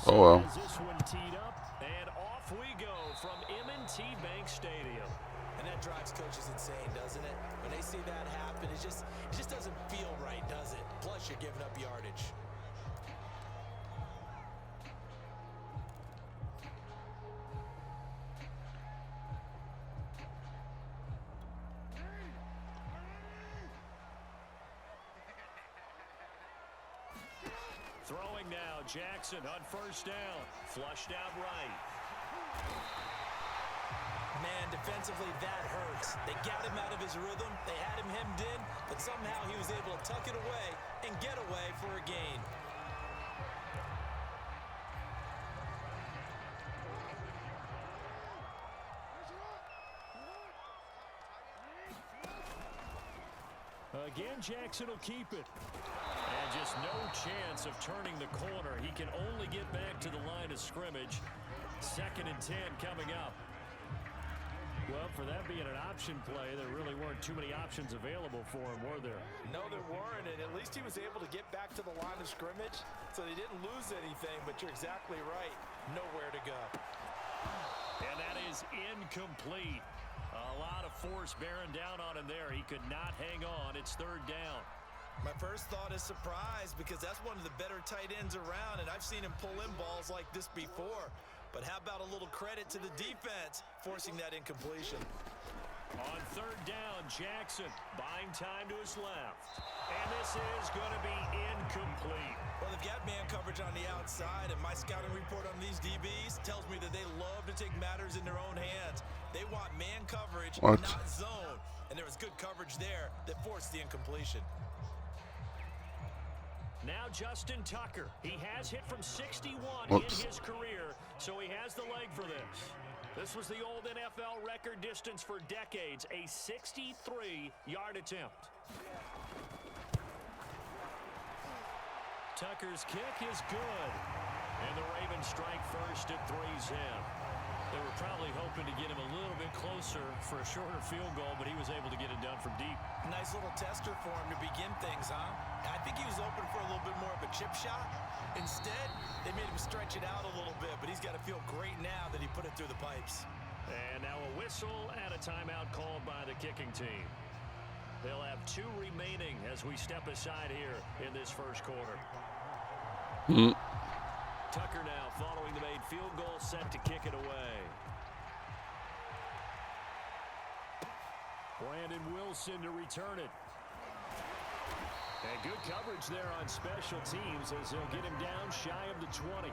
Oh well. Has this one teed up, and off we go from M&T Bank Stadium. And that drives coaches insane, doesn't it? When they see that happen, it just doesn't feel right, does it? Plus, you're giving up yardage. Throwing now, Jackson on first down. Flushed out right. Man, defensively, that hurts. They got him out of his rhythm. They had him hemmed in, but somehow he was able to tuck it away and get away for a gain. Again, Jackson will keep it. And just no chance of turning the corner. He can only get back to the line of scrimmage. 2nd and 10 coming up. Well, for that being an option play, there really weren't too many options available for him, were there? No, there weren't, and at least he was able to get back to the line of scrimmage, so they didn't lose anything, but you're exactly right. Nowhere to go. And that is incomplete. A lot of force bearing down on him there. He could not hang on. It's 3rd down. My first thought is surprise, because that's one of the better tight ends around, and I've seen him pull in balls like this before. But how about a little credit to the defense forcing that incompletion? On 3rd down, Jackson buying time to his left. And this is going to be incomplete. Well, they've got man coverage on the outside, and my scouting report on these DBs tells me that they love to take matters in their own hands. They want man coverage, not zone. And there was good coverage there that forced the incompletion. Now Justin Tucker. He has hit from 61 in his career, so he has the leg for this. This was the old NFL record distance for decades, a 63-yard attempt. Tucker's kick is good. And the Ravens strike first at 3-0. They were probably hoping to get him a little bit closer for a shorter field goal, but he was able to get it done from deep. Nice little tester for him to begin things, huh? I think he was open for a little bit more of a chip shot. Instead, they made him stretch it out a little bit, but he's got to feel great now that he put it through the pipes. And now a whistle and a timeout called by the kicking team. They'll have 2 remaining as we step aside here in this first quarter. Tucker now following the made field goal, set to kick it away. Brandon Wilson to return it. And good coverage there on special teams as he'll get him down shy of the 20.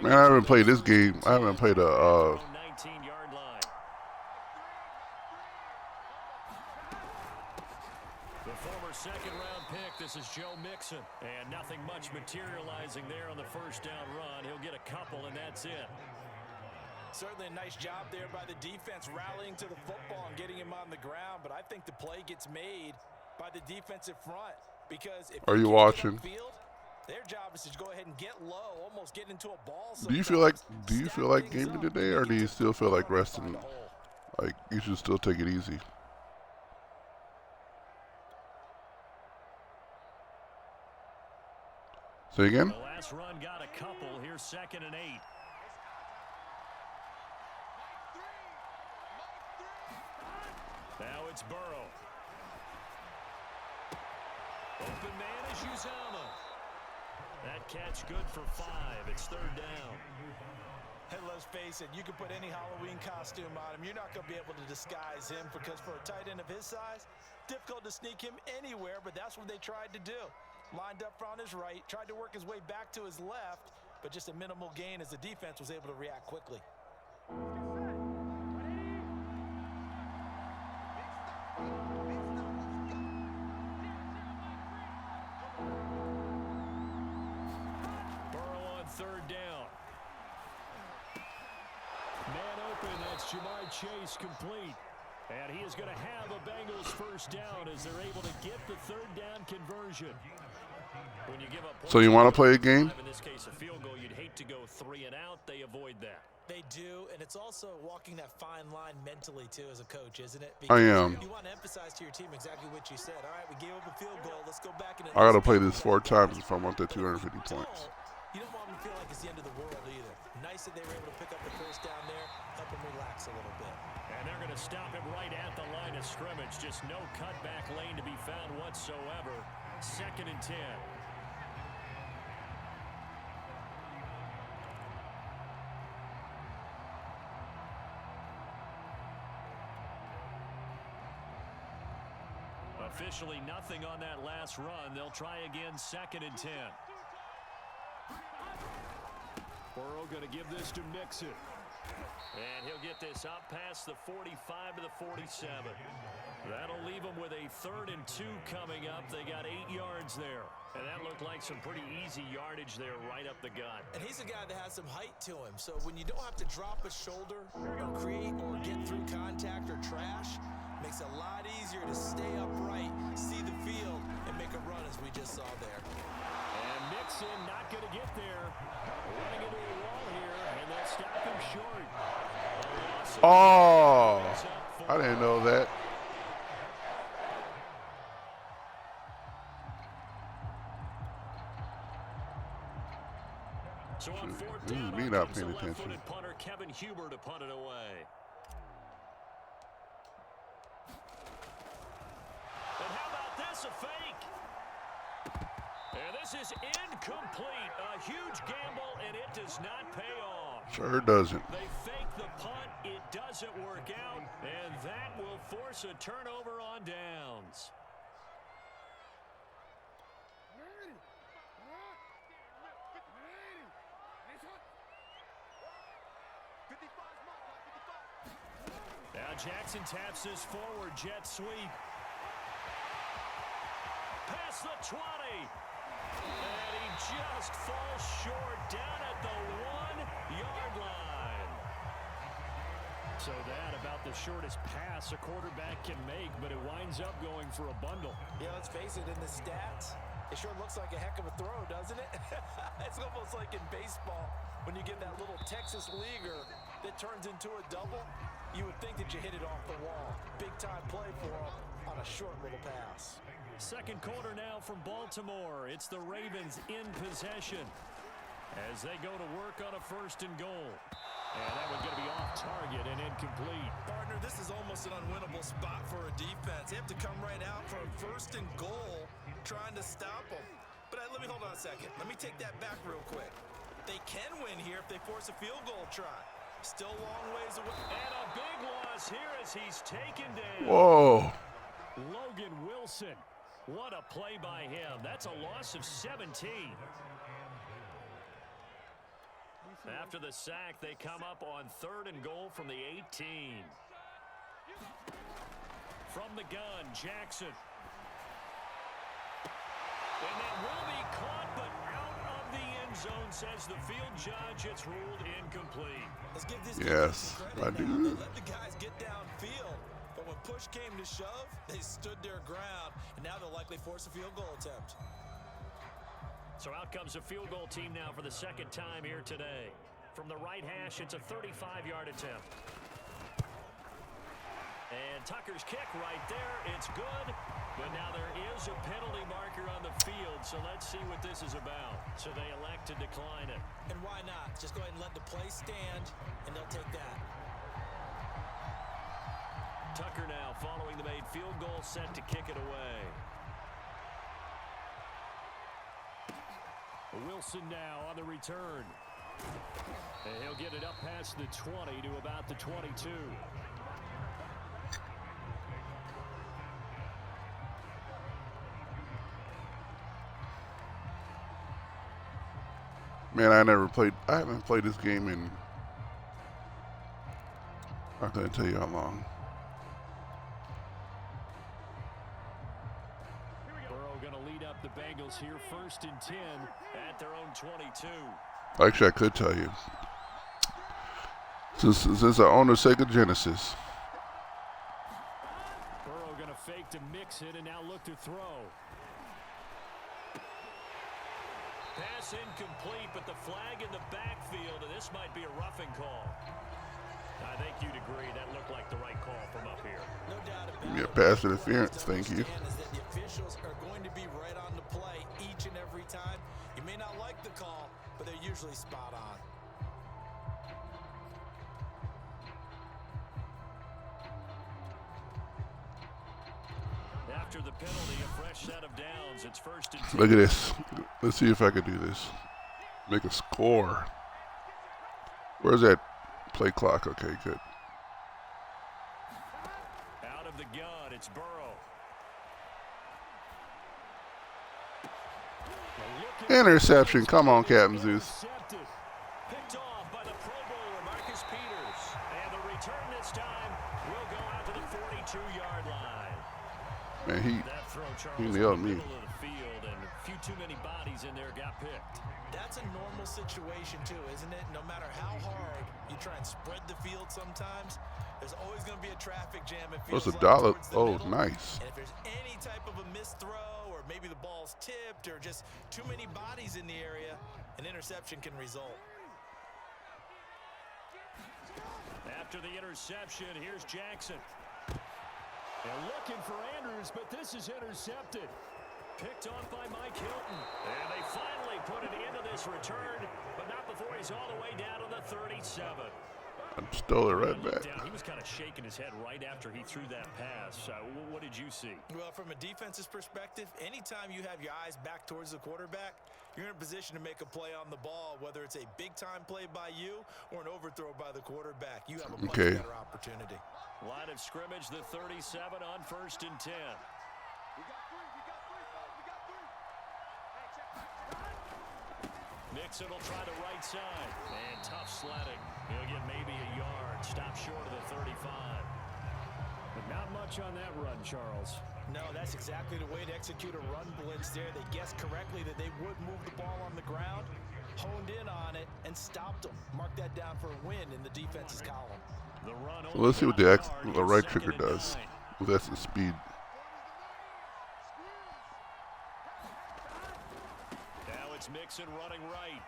Man, I haven't played this game. I haven't played a 19-yard line. The former 2nd-round pick, this is Joe Mixon. And nothing much materializing there on the first down run. He'll get a couple, and that's it. Certainly a nice job there by the defense rallying to the football and getting him on the ground, but I think the play gets made by the defensive front. Because if Are you watching? Field, their job is to go ahead and get low, almost get into a ball. Do you feel like gaming today, or do you still feel like resting? Like you should still take it easy. Say again? The last run got a couple. Here's 2nd and 8. Now it's Burrow. Open man is Uzama. That catch good for 5. It's 3rd down. Hey, let's face it, you can put any Halloween costume on him. You're not going to be able to disguise him because for a tight end of his size, difficult to sneak him anywhere, but that's what they tried to do. Lined up on his right, tried to work his way back to his left, but just a minimal gain as the defense was able to react quickly. Burrow on 3rd down. Man open, that's Jamar Chase complete. And he is going to have a Bengals first down as they're able to get the third down conversion. When you give up So you want to play a game? in this case, a field goal, you'd hate to go 3 and out. They avoid that. They do, and it's also walking that fine line mentally, too, as a coach, isn't it? I am. You want to emphasize to your team exactly what you said. All right, we gave up a field goal. Let's go back and I got to play this 4 times if I want that 250 points. You don't want them to feel like it's the end of the world either. Nice that they were able to pick up the first down there, help them relax a little bit. And they're going to stop him right at the line of scrimmage. Just no cutback lane to be found whatsoever. 2nd and 10. Officially nothing on that last run. They'll try again, 2nd and 10. Burrow going to give this to Mixon. And he'll get this up past the 45 to the 47. That'll leave them with a 3rd and 2 coming up. They got 8 yards there. And that looked like some pretty easy yardage there right up the gut. And he's a guy that has some height to him. So when you don't have to drop a shoulder or create or get through contact or trash, makes it a lot easier to stay upright, see the field, and make a run as we just saw there. And Mixon not going to get there. Running into a wall here, and they'll stop him short. Oh, I didn't know that. So on 4th down, me not paying attention. punter Kevin Huber to punt it away. And how about this, a fake? And this is incomplete. A huge gamble, and it does not pay off. Sure doesn't. They fake the punt. It doesn't work out, and that will force a turnover on downs. Now Jackson taps this forward, jet sweep. Past the 20. And he just falls short down at the 1-yard line. So that about the shortest pass a quarterback can make, but it winds up going for a bundle. Yeah, let's face it, in the stats, it sure looks like a heck of a throw, doesn't it? It's almost like in baseball when you get that little Texas leaguer that turns into a double. You would think that you hit it off the wall. Big-time play for him on a short little pass. 2nd quarter now from Baltimore. It's the Ravens in possession as they go to work on a 1st and goal. And that one's going to be off target and incomplete. Partner, this is almost an unwinnable spot for a defense. They have to come right out for a 1st and goal trying to stop them. But let me hold on a second. Let me take that back real quick. They can win here if they force a field goal try. Still a long ways away. And a big loss here as he's taken down. Whoa. Logan Wilson. What a play by him. That's a loss of 17. After the sack, they come up on 3rd and goal from the 18. From the gun, Jackson. And that will be caught, but out of the end zone, says the field judge. It's ruled incomplete. Let's give this Yes, I do. They let the guys get downfield, but when push came to shove, they stood their ground, and now they'll likely force a field goal attempt. So out comes a field goal team now for the 2nd time here today. From the right hash, it's a 35-yard attempt. And Tucker's kick right there. It's good. But now there is a penalty marker on the field, so let's see what this is about. So they elect to decline it. And why not? Just go ahead and let the play stand, and they'll take that. Tucker now following the made field goal, set to kick it away. Wilson now on the return. And he'll get it up past the 20 to about the 22. Man, I haven't played this game in, I couldn't tell you how long. Burrow going to lead up the Bengals here, 1st and 10 at their own 22. Actually, I could tell you. Since I own a Sega Genesis. back to mix it and now look to throw. Pass incomplete, but the flag in the backfield, and this might be a roughing call. I think you'd agree that looked like the right call from up here. No doubt about Yeah, it. pass interference. Thank you. Is that the officials are going to be right on the play each and every time. You may not like the call, but they're usually spot on. After the penalty, a fresh set of downs. It's 1st and 10. Look at this. Let's see if I can do this. Make a score. Where's that play clock? Okay, good. Out of the gun, it's Burrow. Interception. Come on, Captain Zeus. Picked off by the Pro Bowler, Marcus Peters. And the return this time will go out to the 42-yard line. Man, That throw, Charles, he in nailed the me. middle of the field, and a few too many bodies in there got picked. That's a normal situation too, isn't it? No matter how hard you try and spread the field sometimes, there's always going to be a traffic jam. What's a dollar? Oh, nice. And if there's any type of a missed throw, or maybe the ball's tipped, or just too many bodies in the area, an interception can result. After the interception, here's Jackson. They're looking for Andrews, but this is intercepted. Picked off by Mike Hilton. And they finally put an end to this return, but not before he's all the way down to the 37. I stole it right back. He was kind of shaking his head right after he threw that pass. What did you see? Well, from a defense's perspective, anytime you have your eyes back towards the quarterback, you're in a position to make a play on the ball, whether it's a big-time play by you or an overthrow by the quarterback. You have a much better opportunity. Line of scrimmage, the 37 on 1st and 10. Nixon will try the right side. And tough sledding. He'll get maybe a yard. Stop short of the 35. But not much on that run, Charles. No, that's exactly the way to execute a run blitz there. They guessed correctly that they would move the ball on the ground, honed in on it, and stopped them. Mark that down for a win in the defense's column. The run So let's see what the right trigger does. Well, that's the speed. Mixon running right.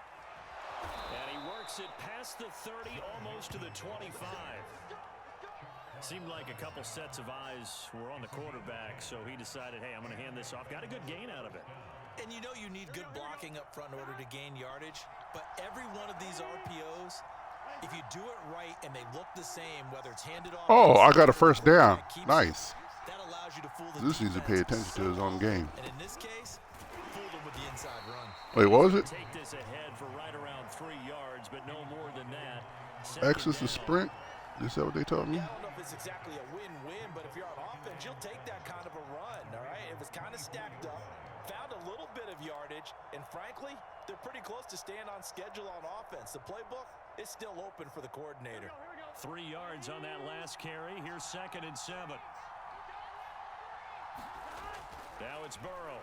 And he works it past the 30, almost to the 25. Seemed like a couple sets of eyes were on the quarterback, so he decided, hey, I'm going to hand this off. Got a good gain out of it. And you know you need good blocking up front in order to gain yardage, but every one of these RPOs, if you do it right and they look the same, whether it's handed off... Oh, I got a first down. Nice. That allows you to fool the Zeus needs to pay attention to his own game. And in this case, fooled him with the inside run. Wait, what was it? Take this ahead for right around 3 yards, but no more than that. X is the sprint? Is that what they told me? Yeah, I don't know if it's exactly a win-win, but if you're on offense, you'll take that kind of a run, all right? It was kind of stacked up, found a little bit of yardage, and frankly, they're pretty close to staying on schedule on offense. The playbook is still open for the coordinator. 3 yards on that last carry. Here's 2nd and 7. Now it's Burrow.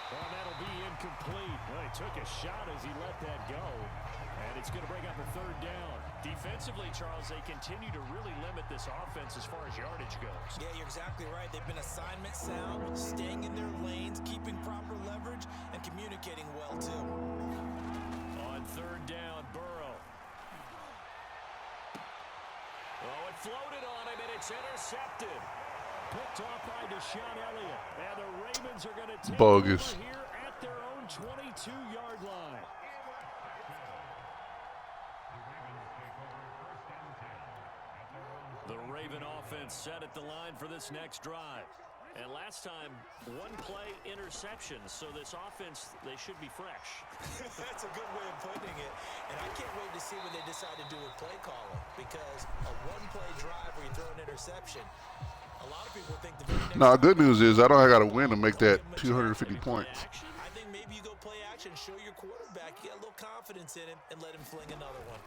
Well, that'll be incomplete. Well, he took a shot as he let that go. And it's going to bring up a 3rd down. Defensively, Charles, they continue to really limit this offense as far as yardage goes. Yeah, you're exactly right. They've been assignment sound, staying in their lanes, keeping proper leverage, and communicating well, too. On 3rd down, Burrow. Oh, it floated on him, and it's intercepted. Picked off by Deshaun Elliott. And the Ravens are going to take Bogus. over here at their own 22-yard line. The Raven offense set at the line for this next drive. And last time, 1-play interception. So this offense, they should be fresh. That's a good way of putting it. And I can't wait to see what they decide to do with play calling. Because a 1-play drive where you throw an interception, a lot of people think the very next... No, good news is I got to win to make that 250 points. I think maybe you go play action, show your quarterback, you got a little confidence in him, and let him fling another one.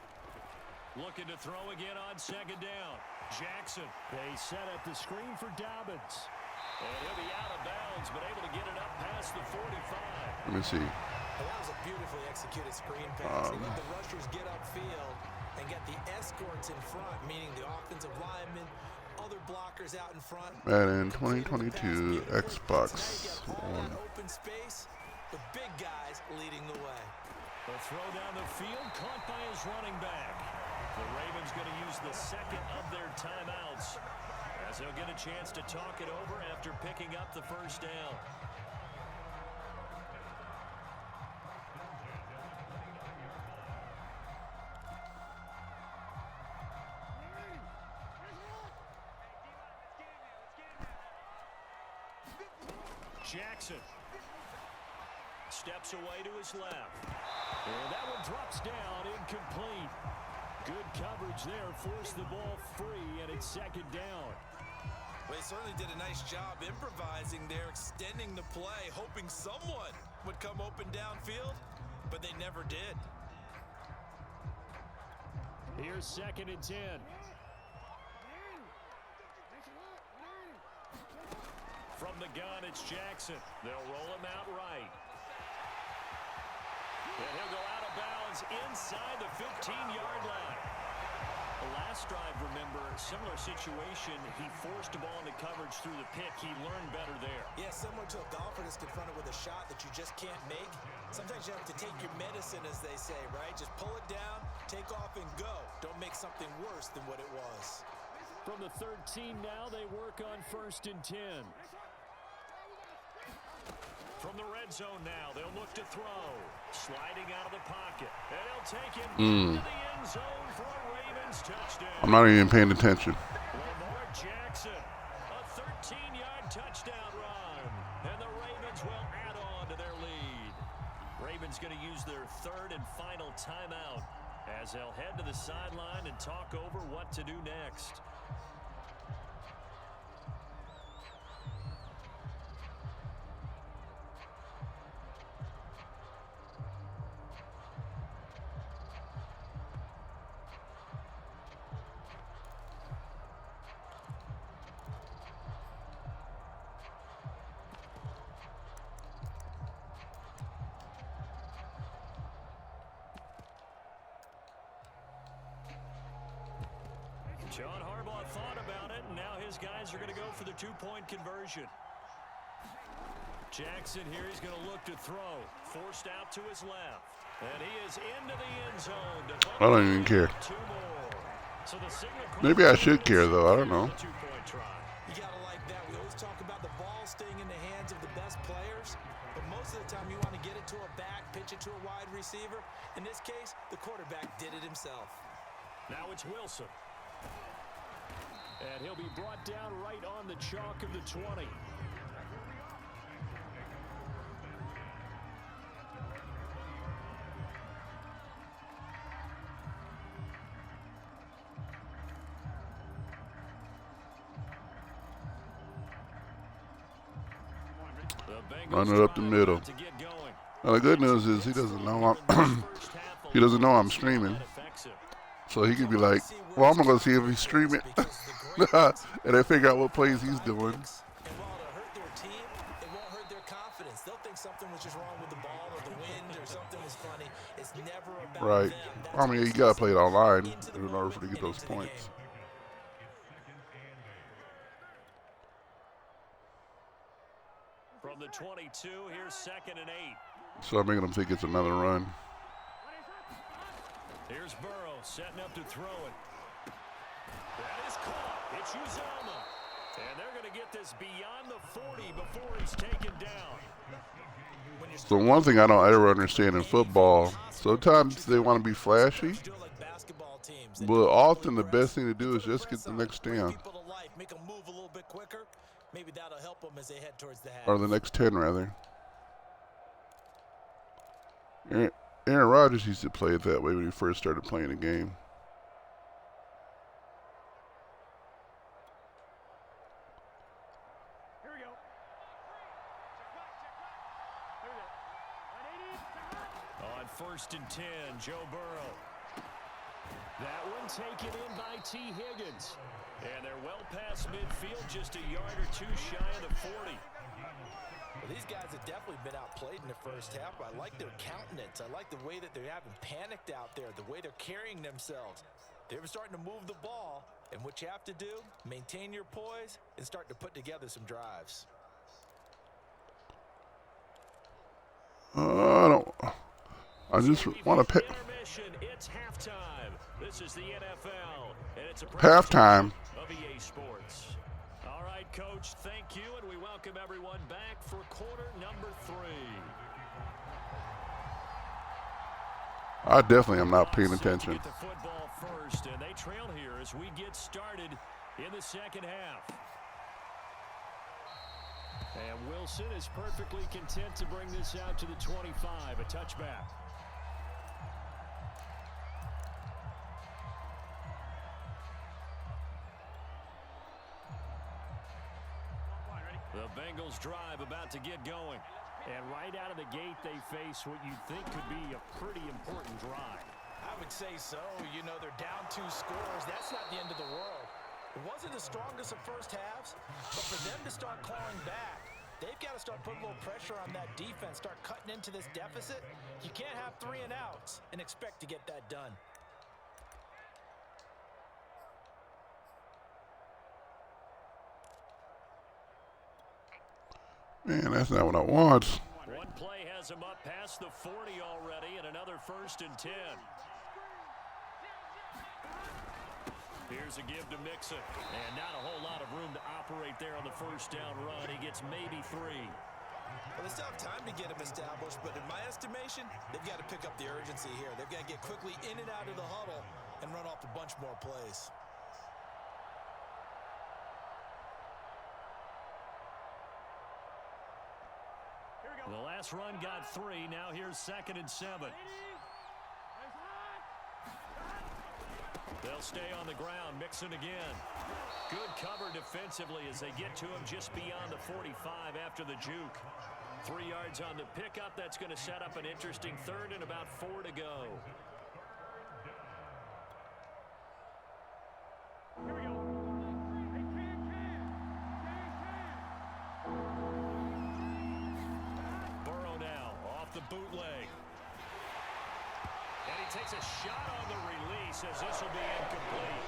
Looking to throw again on 2nd down. Jackson. They set up the screen for Dobbins. And he'll be out of bounds, but able to get it up past the 45. Let me see. Well, that was a beautifully executed screen pass. They let the rushers get upfield and get the escorts in front, meaning the offensive linemen other blockers out in front. Madden 2022 Xbox So now you got all One. that open space, with big guys leading the way. A throw down the field, caught by his running back. The Ravens going to use the second of their timeouts, as they'll get a chance to talk it over after picking up the first down. Jackson steps away to his left. And that one drops down, incomplete. Good coverage there, forced the ball free, and it's second down. Well, they certainly did a nice job improvising there, extending the play, hoping someone would come open downfield, but they never did. Here's 2nd and 10. From the gun, it's Jackson. They'll roll him out right. And he'll go out of bounds inside the 15-yard line. The last drive, remember, similar situation. He forced the ball into coverage through the pick. He learned better there. Yeah, similar to a golfer that's confronted with a shot that you just can't make. Sometimes you have to take your medicine, as they say, right? Just pull it down, take off, and go. Don't make something worse than what it was. From the 13 now, they work on 1st and 10. From the red zone now, they'll look to throw. Sliding out of the pocket. And he'll take him into the end zone for a Ravens touchdown. I'm not even paying attention. Lamar Jackson, a 13-yard touchdown run. And the Ravens will add on to their lead. Ravens going to use their 3rd and final timeout as they'll head to the sideline and talk over what to do next. John Harbaugh thought about it, and now his guys are going to go for the 2-point conversion. Jackson here, he's going to look to throw. Forced out to his left. And he is into the end zone. I don't even care. So the signal Maybe I should care, though. I don't know. You got to like that. We always talk about the ball staying in the hands of the best players, but most of the time you want to get it to a back, pitch it to a wide receiver. In this case, the quarterback did it himself. Now it's Wilson. And he'll be brought down right on the chalk of the 20. Run it up the middle. Now the good news is he doesn't know I'm streaming, so he can be like, "Well, I'm gonna go see if he's streaming," and then figure out what plays he's doing. And while it'll hurt their team, it won't hurt their confidence. They'll think something was just wrong with the ball or the wind or something was funny. It's never about Right. them. I mean, you gotta play it online in order for to get those points. From the 22, here's 2nd and 8. So I'm making them think it's another run. Here's Burrow setting up to throw it. That is caught. It's Uzoma. And they're going to get this beyond the 40 before he's taken down. So one thing I don't ever understand in football, sometimes they want to be flashy, but often the best thing to do is just get the next down. Make them move a little bit quicker. Maybe that'll help them as they head towards the half. Or the next 10, rather. Aaron Rodgers used to play it that way when he first started playing the game. Here we go. On 1st and 10, Joe Burrow. That one taken in by T. Higgins. And they're well past midfield, just a yard or two shy of the 40. Well, these guys have definitely been outplayed in the first half. I like their countenance. I like the way that they haven't panicked out there, the way they're carrying themselves. They were starting to move the ball, And what you have to do, maintain your poise and start to put together some drives. I just want to pick It's halftime. This is the NFL, and it's a halftime. Of EA Sports. All right, Coach, thank you, and we welcome everyone back for quarter number 3. I definitely am not paying attention. Get the football first, and they trail here as we get started in the second half. And Wilson is perfectly content to bring this out to the 25, a touchback. The Bengals drive about to get going. And right out of the gate, they face what you'd think could be a pretty important drive. I would say so. You know, they're down 2 scores. That's not the end of the world. It wasn't the strongest of first halves, but for them to start clawing back, they've got to start putting a little pressure on that defense, start cutting into this deficit. You can't have 3 and outs and expect to get that done. Man, that's not what I want. One play has him up past the 40 already, and another 1st and 10. Here's a give to Mixon, and not a whole lot of room to operate there on the first down run. He gets maybe 3. Well, they still have time to get him established, but in my estimation, they've got to pick up the urgency here. They've got to get quickly in and out of the huddle and run off a bunch more plays. The last run got 3. Now here's 2nd and 7. They'll stay on the ground. Mixon again. Good cover defensively as they get to him just beyond the 45 after the juke. 3 yards on the pickup. That's going to set up an interesting 3rd and about 4 to go. Here we go. Burrow now off the bootleg. And he takes a shot on the release as this will be incomplete.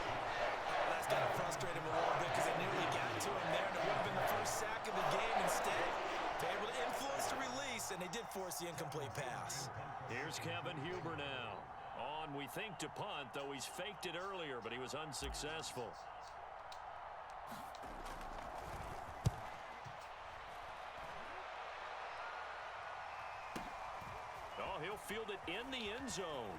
That's got to frustrate him a little bit because they nearly got to him there, and it would have been the first sack of the game. Instead, they were able to influence the release, and they did force the incomplete pass. Here's Kevin Huber now. On, we think, to punt, though he's faked it earlier, but he was unsuccessful. Oh, he'll field it in the end zone.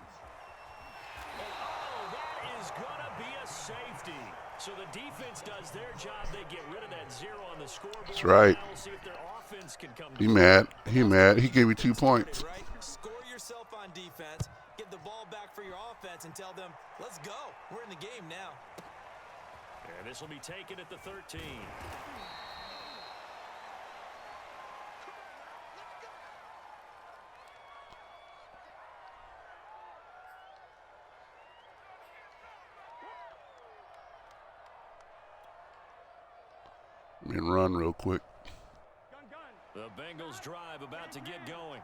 Oh, that is going to be a safety. So the defense does their job. They get rid of that 0 on the scoreboard. That's right. We'll see if their offense can come. He mad. He mad. He gave me 2 points. Right? Score yourself on defense, get the ball back for your offense, and tell them, let's go. We're in the game now. And this will be taken at the 13. Let me run real quick. The Bengals drive about to get going.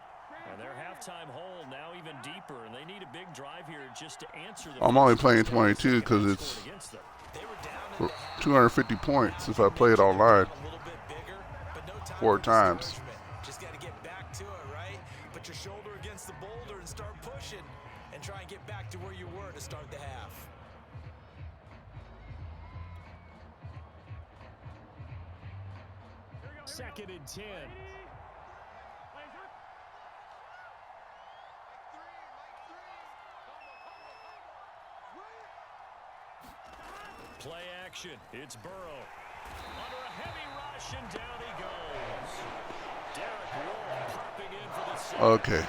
And their halftime hole now even deeper, and they need a big drive here just to answer the. I'm only playing 22 because it's for 250 points if I play it online 4 times. Just got to get back to it, right? Put your shoulder against the boulder and start pushing and try and get back to where you were to start the half. Second and 10. Play action. It's Burrow. Under a heavy rush, and down he goes. Derek Wolfe popping in for the sack. Okay.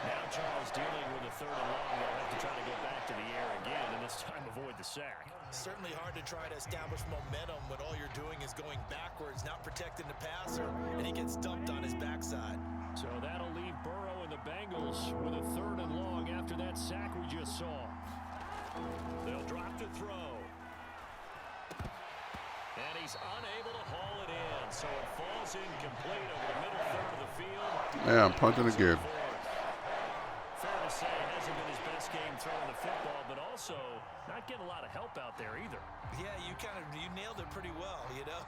Now Charles dealing with a 3rd and long. They'll have to try to get back to the air again, and this time avoid the sack. Certainly hard to try to establish momentum when all you're doing is going backwards, not protecting the passer, and he gets dumped on his backside. So that'll leave Burrow and the Bengals with a 3rd and long after that sack we just saw. They'll drop to throw. And he's unable to haul it in, so it falls incomplete over the middle 3rd of the field. Yeah, I'm punting again. Fair to say, it hasn't been his best best game throwing the football, but also not getting a lot of help out there either. Yeah, you nailed it pretty well, you know.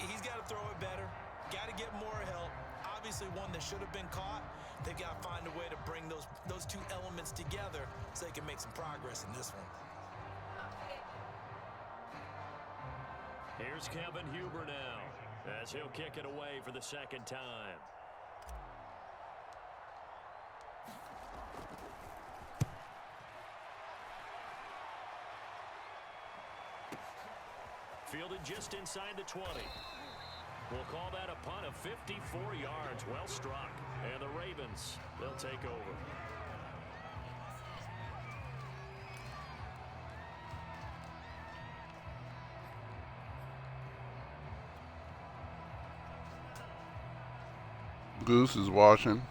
He's got to throw it better, got to get more help. Obviously one that should have been caught. They've got to find a way to bring those two elements together so they can make some progress in this one. Here's Kevin Huber now, as he'll kick it away for the second time. Fielded just inside the 20. We'll call that a punt of 54 yards. Well struck. And the Ravens, they'll take over. Goose is watching.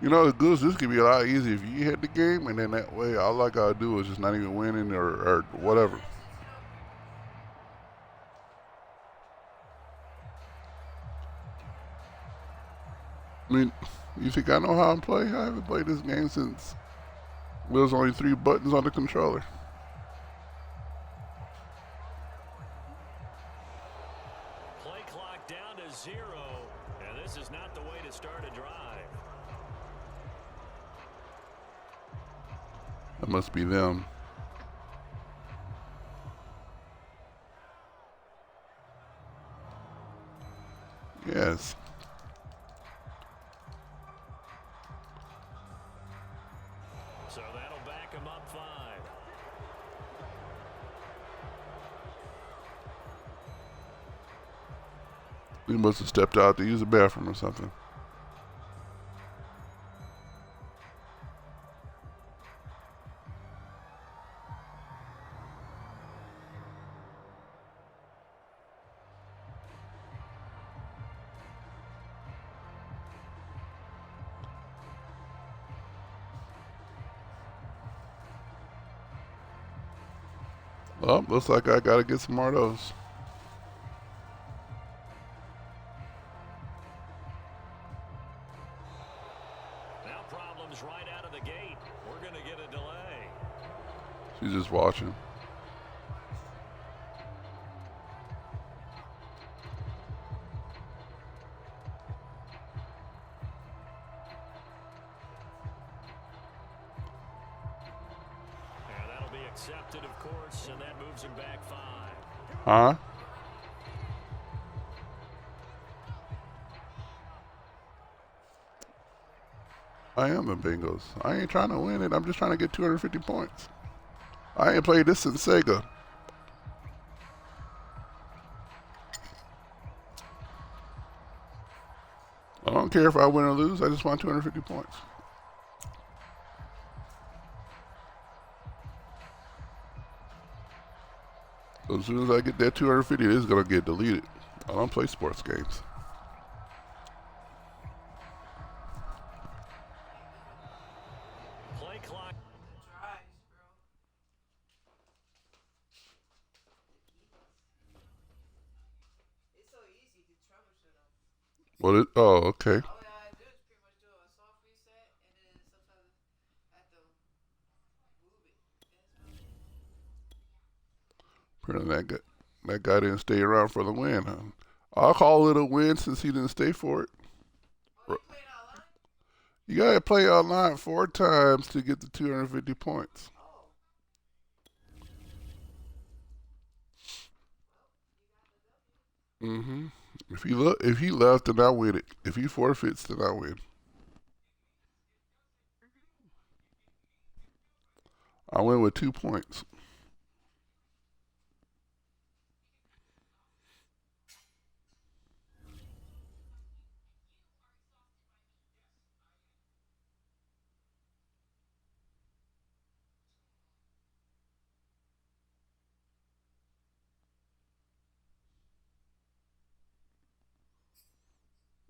You know, Goose, this could be a lot easier if you hit the game, and then that way all I gotta do is just not even winning or whatever. I mean, you think I know how to play? I haven't played this game since there was only 3 buttons on the controller. Play clock down to 0, and this is not the way to start a drive. That must be them. Yes. So that'll back him up 5. He must have stepped out to use the bathroom or something. Well, looks like I gotta get some more of those. Now problems right out of the gate. We're gonna get a delay. She's just watching. Accepted, of course, and that moves him back 5. Huh? I am a Bengals. I ain't trying to win it. I'm just trying to get 250 points. I ain't played this since Sega. I don't care if I win or lose. I just want 250 points. As soon as I get that 250, it's going to get deleted. I don't play sports games. Play clock. It's so easy to troubleshoot them. What it? Oh, okay. All I do is pretty much do a soft reset, and then sometimes I have to move it. Apparently that guy didn't stay around for the win. Huh? I'll call it a win since he didn't stay for it. Oh, you played online? You gotta play online 4 times to get the 250 points. Oh. Mm-hmm. If he left, then I win it. If he forfeits, then I win. I win with 2 points.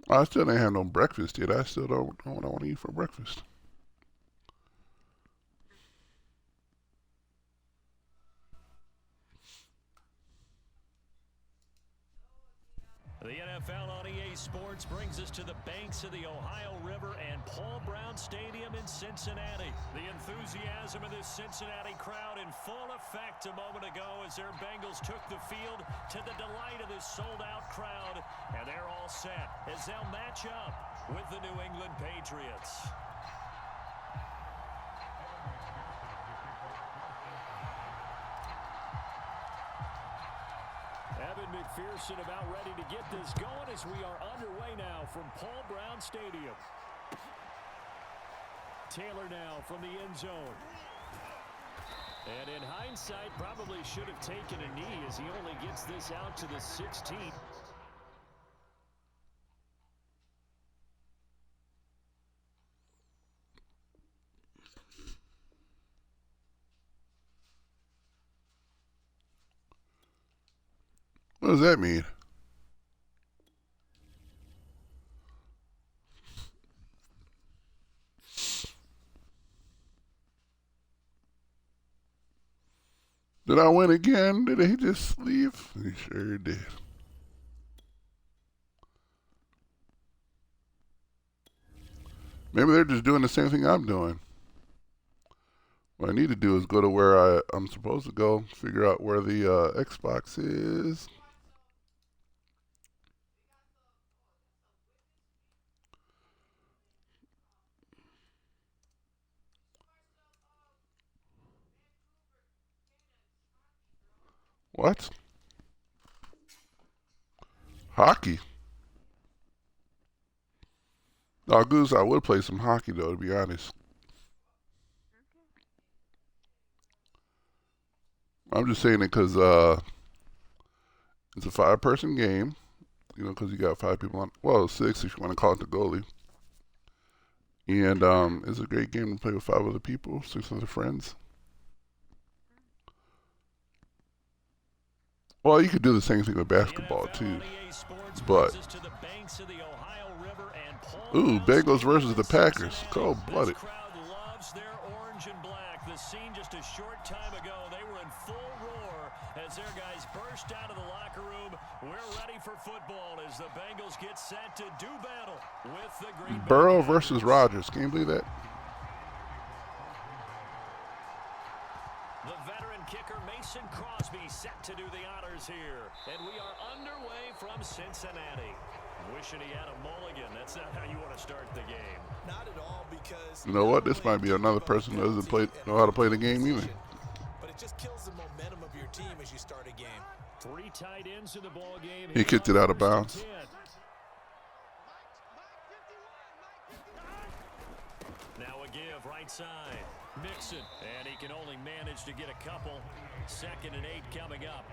I still didn't have no breakfast yet. I still don't know what I want to eat for breakfast. The NFL on EA Sports brings us to the banks of the Ohio River and Paul Brown Stadium in in Cincinnati. The enthusiasm of this Cincinnati crowd in full effect a moment ago as their Bengals took the field to the delight of this sold-out crowd. And they're all set as they'll match up with the New England Patriots. Evan McPherson about ready to get this going as we are underway now from Paul Brown Stadium. Taylor now from the end zone. And in hindsight, probably should have taken a knee as he only gets this out to the 16. What does that mean? Did I win again? Did he just leave? He sure did. Maybe they're just doing the same thing I'm doing. What I need to do is go to where I'm supposed to go, figure out where the Xbox is. What? Hockey? Oh, Goose, I would play some hockey, though, to be honest. I'm just saying it because it's a 5-person game, you know, because you got 5 people on. Well, 6 if you want to call it the goalie. And it's a great game to play with 5 other people, 6 other friends. Well, you could do the same thing with basketball, too. But, ooh, Bengals versus the Packers. Cold-blooded. The scene just a short time ago, they were in full roar as their guys burst out of the locker room. We're ready for football as the Bengals get set to do battle with the Green Bay Burrow versus Rodgers. Can you believe that? The veteran kicker Mason Crosby set to do the honors here. And we are underway from Cincinnati. Wishing he had a mulligan. That's not how you want to start the game. Not at all, because you know what? This might be another person who doesn't know how to play the game either. But it just kills the momentum of your team as you start a game. 3 tight ends in the ball game. He kicked it out of bounds. Now a give right side. Mixon, and he can only manage to get a couple. 2nd and 8 coming up.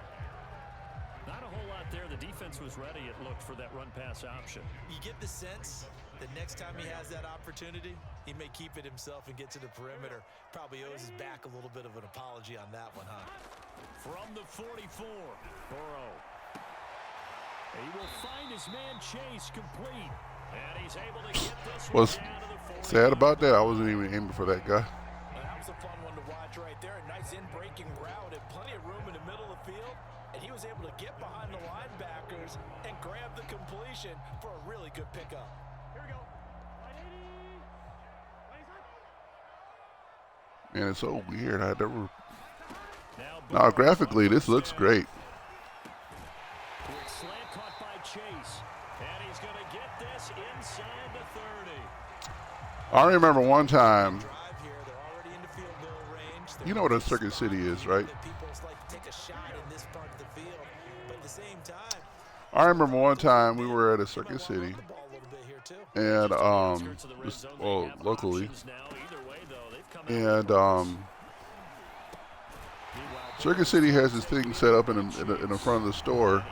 Not a whole lot there. The defense was ready, it looked, for that run-pass option. You get the sense that next time he has that opportunity, he may keep it himself and get to the perimeter. Probably owes his back a little bit of an apology on that one, huh? From the 44, Burrow. He will find his man Chase complete. And he's able to get this one down to the 40. Sad about that, I wasn't even aiming for that guy. That was a fun one to watch right there. A nice in-breaking route and plenty of room in the middle of the field. And he was able to get behind the linebackers and grab the completion for a really good pickup. Here we go. Man, it's so weird. I never. Now, graphically, this looks great. Quick slant caught by Chase. And he's going to get this inside the 30. I remember one time. You know what a Circuit City is, right? I remember one time we were at a Circuit City, and locally, and Circuit City has this thing set up in the front of the store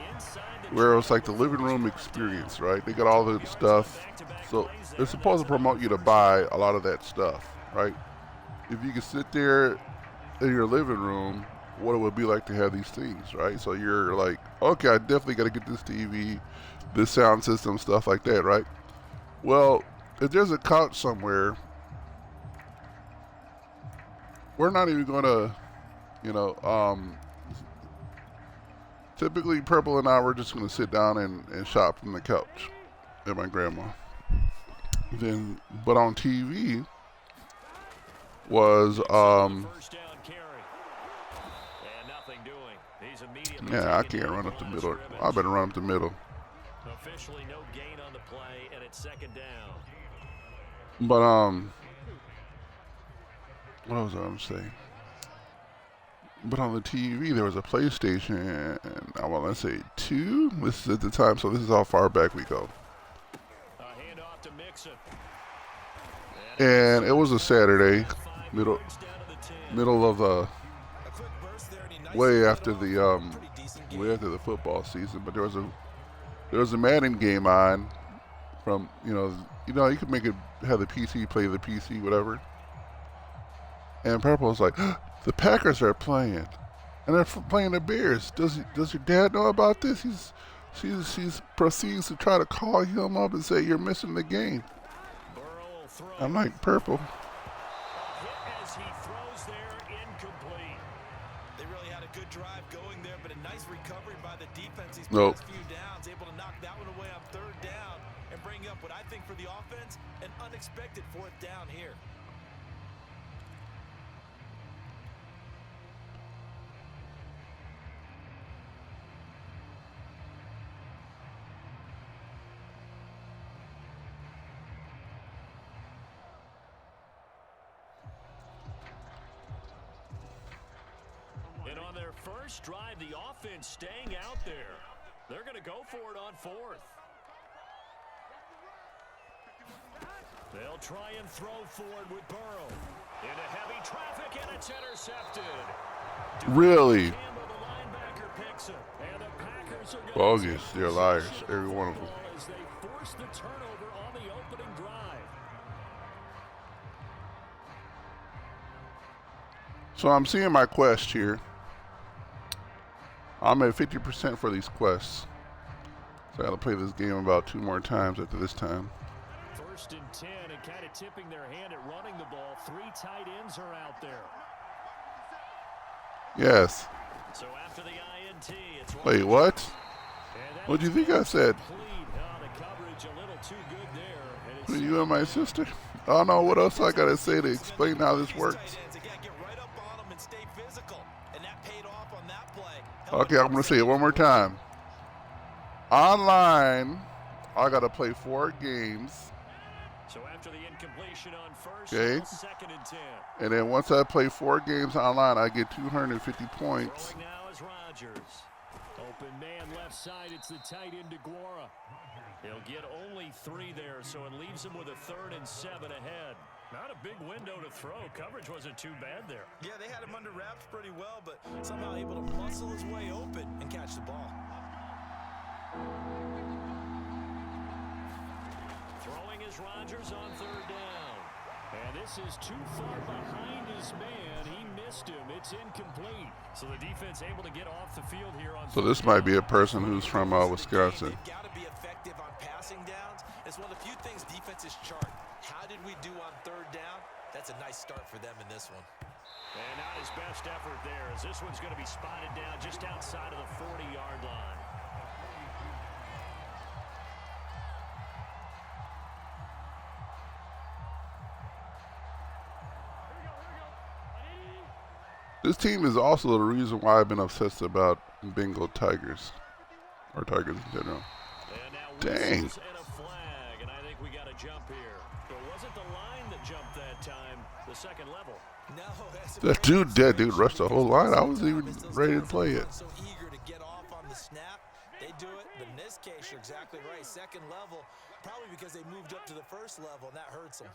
where it's like the living room experience, right? They got all the stuff, so they're supposed to promote you to buy a lot of that stuff, right? If you can sit there in your living room, what it would be like to have these things, right? So you're like, okay, I definitely got to get this TV, this sound system, stuff like that, right? Well, if there's a couch somewhere, we're not even going to, typically Purple and I were just going to sit down and shop from the couch at my grandma. But on TV, was First down carry. And nothing doing. He's immediately yeah, I taken can't down run at up the line of middle. scrimmage. I better run up the middle. Officially no gain on the play, and it's second down. But what was I going to say? But on the TV there was a PlayStation, and I want to say 2. This is at the time, so this is how far back we go. A handoff to Mixon. And it was a Saturday, middle of the way after the football season. But there was a Madden game on from you know you could make it have the PC play the PC whatever. And Purple was like, the Packers are playing, and they're playing the Bears. Does your dad know about this? She proceeds to try to call him up and say you're missing the game. I'm like, Purple. As he throws there, incomplete. They really had a good drive going there, but a nice recovery by the defense. These Nope. past few downs, able to knock that one away on third down and bring up what I think for the offense, an unexpected fourth down here. And on their first drive, the offense staying out there. They're going to go for it on fourth. They'll try and throw forward with Burrow. Into heavy traffic, and it's intercepted. Really? Campbell, the linebacker, picks it. And the Packers are going Bogus. They're liars, every one of them. as they force the turnover on the opening drive. So I'm seeing my quest here. I'm at 50% for these quests. So I gotta play this game about 2 more times after this time. First and 10, and kind of tipping their hand at running the ball. 3 tight ends are out there. Yes. So after the INT, it's Wait, what? What do you think I said? The coverage a little too good there. And You and my sister? I don't know what else I gotta say to explain how this works. Okay, I'm gonna say it one more time. Online, I gotta play 4 games. So after the incompletion on first, Okay. second and 10. And then once I play 4 games online, I get 250 points. Throwing now is Rodgers. Open man left side, it's the tight end DeGuara. He'll get only 3 there, so it leaves him with a 3rd and 7 ahead. Not a big window to throw. Coverage wasn't too bad there. Yeah, they had him under wraps pretty well, but somehow able to muscle his way open and catch the ball. Throwing is Rodgers on 3rd down. And this is too far behind his man. He missed him. It's incomplete. So the defense able to get off the field here on. So this might be a person who's from Wisconsin. They've got to be effective on passing downs. It's one of the few things defenses chart. How did we do on 3rd down? That's a nice start for them in this one. And not his best effort there, as this one's going to be spotted down just outside of the 40-yard line. This team is also the reason why I've been obsessed about Bengal Tigers, or Tigers in general. And now Dang. whistles and a flag, and I think we got a jump here. But wasn't the line that jumped that time the second level? No, That dude rushed the whole line. I wasn't even ready to play it. So eager to get off on the snap. They do it, but in this case, you're exactly right. Second level, probably because they moved up to the first level, and that hurts them.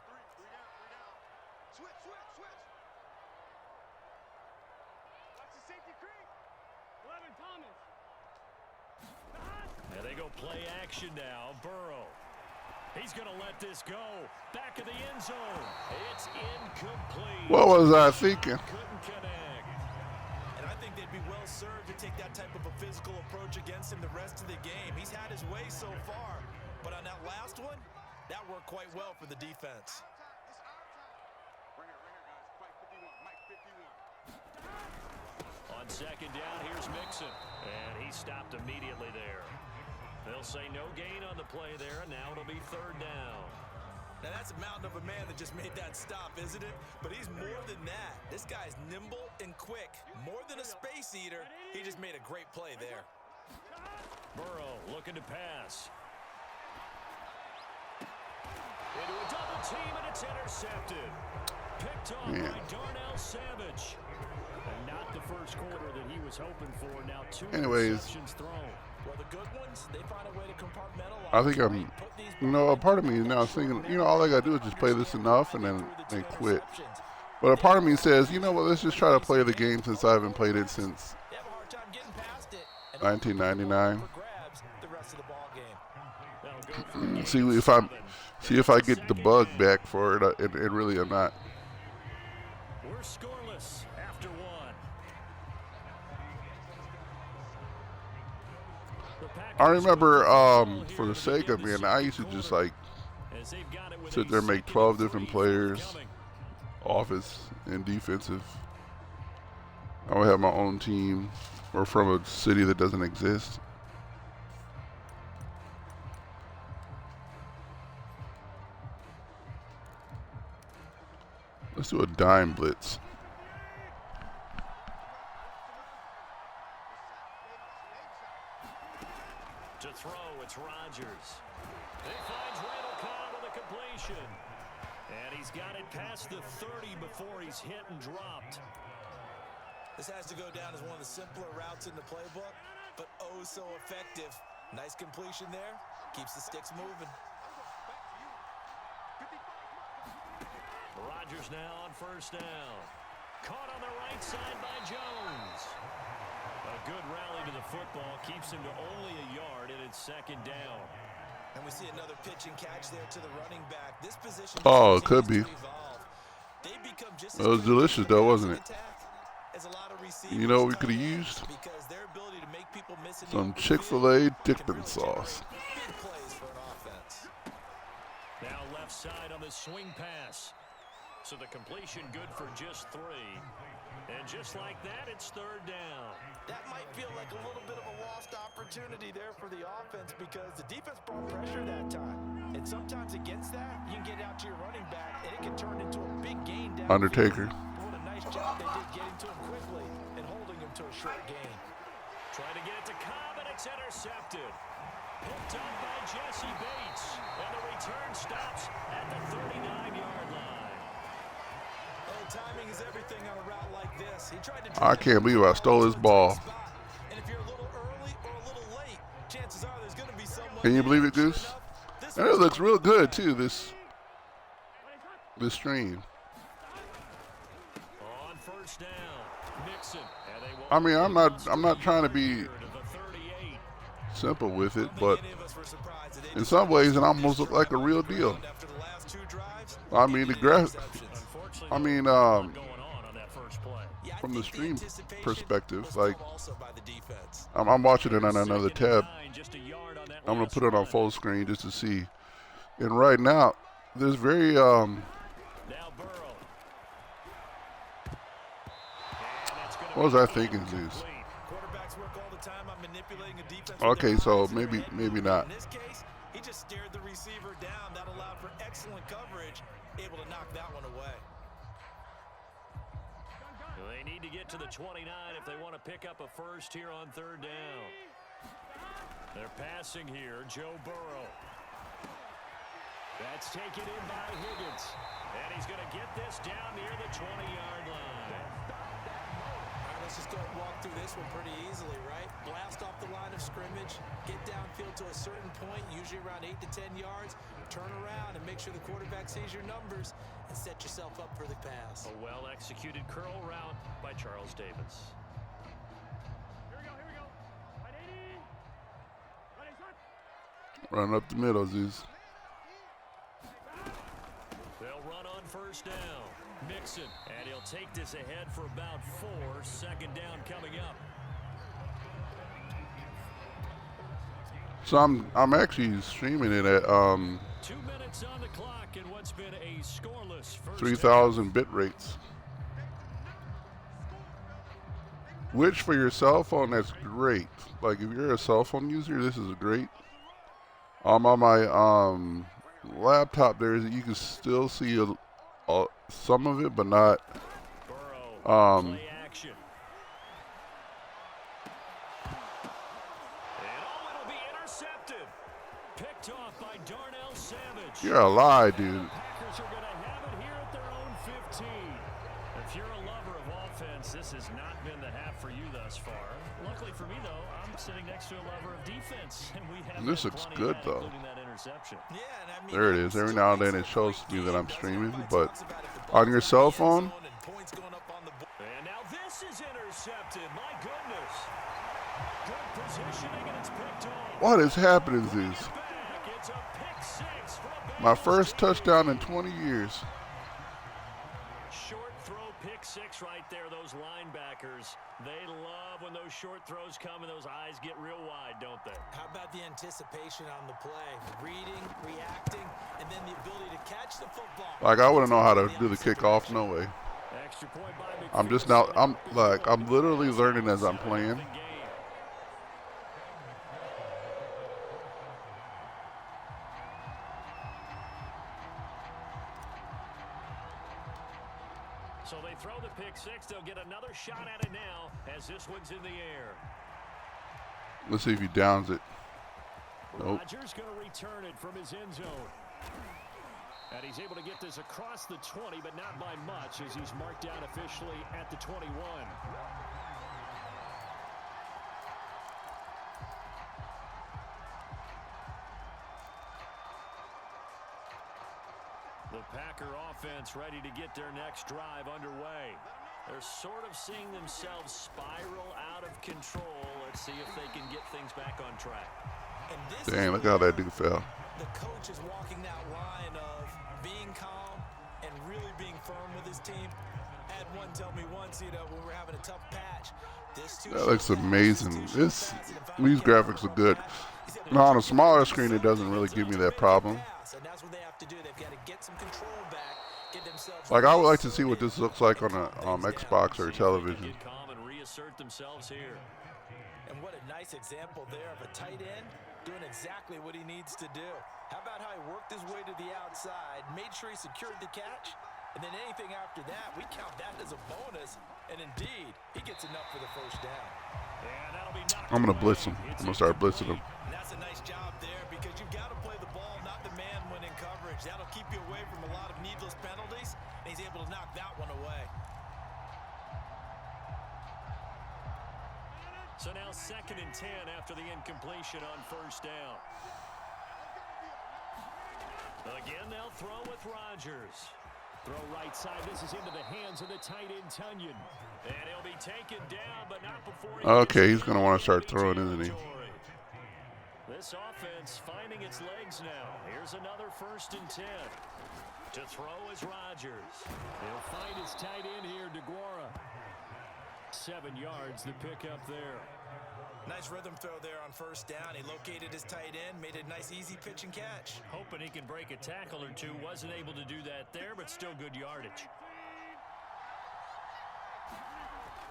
And they go play action now. Burrow. He's going to let this go. Back of the end zone. It's incomplete. What was I thinking? Couldn't connect. And I think they'd be well served to take that type of a physical approach against him the rest of the game. He's had his way so far, but on that last one, that worked quite well for the defense. On second down, here's Mixon. And he stopped immediately there. They'll say no gain on the play there, and now it'll be 3rd down. Now that's a mountain of a man that just made that that stop, isn't it? But he's more than that. This guy's nimble and quick. More than a space eater. He just made a great play there. Burrow looking to pass. Into a double team, and it's intercepted. Picked off by Darnell Savage. And not the first quarter that he was hoping for. Now 2 interceptions thrown. Well, the good ones, they find a way to compartmentalize. I think a part of me is now thinking, all I got to do is just play this enough and then quit. But a part of me says, you know what, let's just try to play the game since I haven't played it since 1999. See if I get the bug back for it, and really I'm not. We're scoreless after 1. I remember for the Sega, man, I used to just like sit there and make 12 different players, offense and defensive. I would have my own team, or from a city that doesn't exist. Let's do a dime blitz. To throw, it's Rodgers. He finds Randall Cobb with a completion. And he's got it past the 30 before he's hit and dropped. This has to go down as one of the simpler routes in the playbook, but oh so effective. Nice completion there. Keeps the sticks moving. Rodgers now on first down. Caught on the right side by Jones. A good rally to the football keeps him to only a yard, and it's second down. And we see another pitch and catch there to the running back. This position it could be. It was delicious, though, wasn't it? You know what we could have used? Some Chick-fil-A dipping sauce. Now left side on the swing pass. So the completion good for just 3. And just like that, it's third down. That might feel like a little bit of a lost opportunity there for the offense because the defense brought pressure that time. And sometimes against that, you can get out to your running back, and it can turn into a big gain down. Undertaker. What a nice job they did getting to him quickly and holding him to a short gain. Trying to get it to Cobb, and it's intercepted. Picked up by Jesse Bates. And the return stops at the 39-yard line. Timing is everything on a route like this. He tried to I can't believe I stole his ball. And if you're a little early or a little late, chances are there's going to be someone. Can you believe it, Goose? And it looks real good too. This stream. On first down, Nixon. I mean, I'm not trying to be simple with it, but in some ways, it almost looked like a real deal. I mean, from the stream perspective, like I'm watching it on another tab. I'm gonna put it on full screen just to see. And right now, there's very what was I thinking, Zeus? Okay, so maybe not. In this case, he just stared the receiver down. That allowed for excellent coverage, able to knock that one away. They need to get to the 29 if they want to pick up a first here on third down. They're passing here, Joe Burrow. That's taken in by Higgins. And he's going to get this down near the 20-yard line. All right, let's just go and walk through this one pretty easily, right? Blast off the line of scrimmage, get downfield to a certain point, usually around 8 to 10 yards, turn around and make sure the quarterback sees your numbers and set yourself up for the pass. A well-executed curl route by Charles Davis. Here we go. Run up the middle, Zeus. They'll run on first down. Mixon, and he'll take this ahead for about 4. Second down coming up. So I'm actually streaming it at 2 minutes on the clock in what's been a scoreless first 3,000 bit rates. Which for your cell phone, that's great. Like if you're a cell phone user, this is great. On my laptop, you can still see some of it, but not. Burrow, play action. And it'll be intercepted. Picked off by Darnell Savage. You're a lie, dude. Packers are going to have it here at their own 15. If you're a lover of offense, this has not been the half for you thus far. Luckily for me, though, I'm sitting next to a lover of defense, and we have This looks good, though. including that interception. Yeah, and I mean, There it is. Every now and then it shows me that I'm streaming, but on your cell phone, And now this is intercepted. My goodness. Good positioning, and it's picked off. what is happening, Zeus? It's a pick six for a My first touchdown in 20 years. short throw pick six right there. Those linebackers, they love when those short throws come and those eyes get real wide, don't they? How about the anticipation on the play? Reading, reacting, and then the ability to catch the football. Like, I wouldn't know how to do the kickoff, no way. Extra point by I'm just now, I'm literally learning as I'm playing. So they throw the pick six. They'll get another shot at it now as this one's in the air. Let's see if he downs it. Nope. Rodgers going to return it from his end zone. And he's able to get this across the 20, but not by much as he's marked down officially at the 21. The Packer offense ready to get their next drive underway. They're sort of seeing themselves spiral out of control. Let's see if they can get things back on track. And this Dang, look how that dude fell. the coach is walking that line of being calm and really being firm with his team. I had one tell me once, when we were having a tough patch, That looks amazing. These graphics are good. Now on a smaller screen, it doesn't really give me that problem. And that's what they have to do. They've got to get some control back, get themselves. Like, I would like to see what this looks like on a Xbox or television. Get calm and reassert themselves here. And what a nice example there of a tight end doing exactly what he needs to do. How about how he worked his way to the outside, made sure he secured the catch, and then anything after that, we count that as a bonus. And indeed, he gets enough for the first down. And that'll be knocked I'm going to away. blitz him. I'm going to start blitzing him. And that's a nice job there because you've got to play the ball, not the man when in coverage. That'll keep you away from a lot of needless penalties, and he's able to knock that one away. So now 2nd and 10 after the incompletion on first down. Again, they'll throw with Rodgers. Throw right side. This is into the hands of the tight end, Tunyon. And he'll be taken down, but not before he Okay, he's going to want to start throwing, isn't he? This offense finding its legs now. Here's another 1st and 10. To throw is Rodgers. He'll find his tight end here, DeGuara. 7 yards, the pickup there. Nice rhythm throw there on first down. He located his tight end, made a nice easy pitch and catch. Hoping he can break a tackle or two. Wasn't able to do that there, but still good yardage.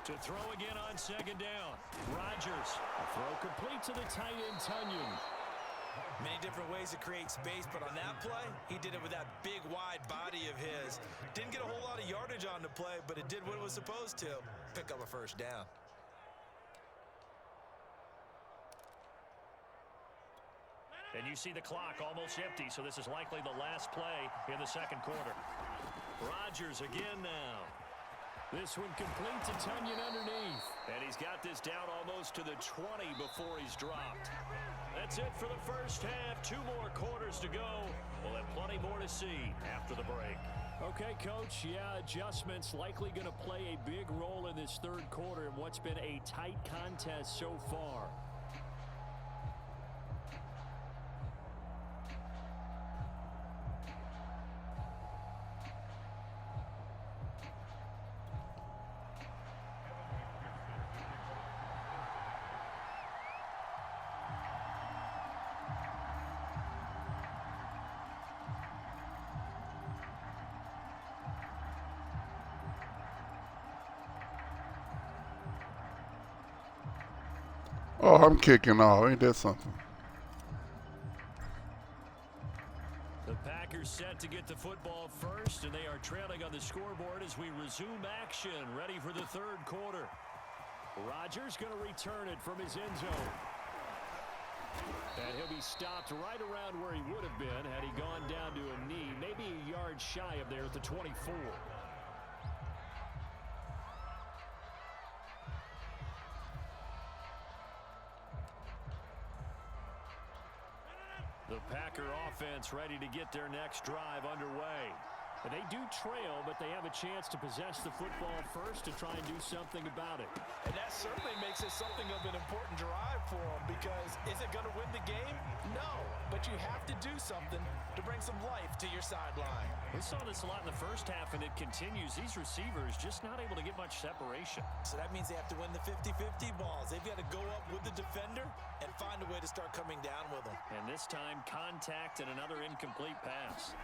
To throw again on 2nd down. Rodgers. A throw complete to the tight end, Tunyon. Many different ways to create space, but on that play, he did it with that big, wide body of his. Didn't get a whole lot of yardage on the play, but it did what it was supposed to. Pick up a first down. And you see the clock almost empty, so this is likely the last play in the 2nd quarter. Rodgers again now. This one complete to Tunyon underneath. And he's got this down almost to the 20 before he's dropped. That's it for the first half. 2 more quarters to go. We'll have plenty more to see after the break. Okay, Coach, yeah, adjustments likely going to play a big role in this 3rd quarter in what's been a tight contest so far. Oh, I'm kicking off. Ain't that something? The Packers set to get the football first, and they are trailing on the scoreboard as we resume action, ready for the third quarter. Rodgers going to return it from his end zone. And he'll be stopped right around where he would have been had he gone down to a knee, maybe a yard shy of there at the 24. The Packer offense ready to get their next drive underway. And they do trail, but they have a chance to possess the football first to try and do something about it. And that certainly makes it something of an important drive for them, because is it going to win the game? No, but you have to do something to bring some life to your sideline. We saw this a lot in the first half, and it continues. These receivers just not able to get much separation. So that means they have to win the 50-50 balls. They've got to go up with the defender and find a way to start coming down with them. And this time, contact and another incomplete pass.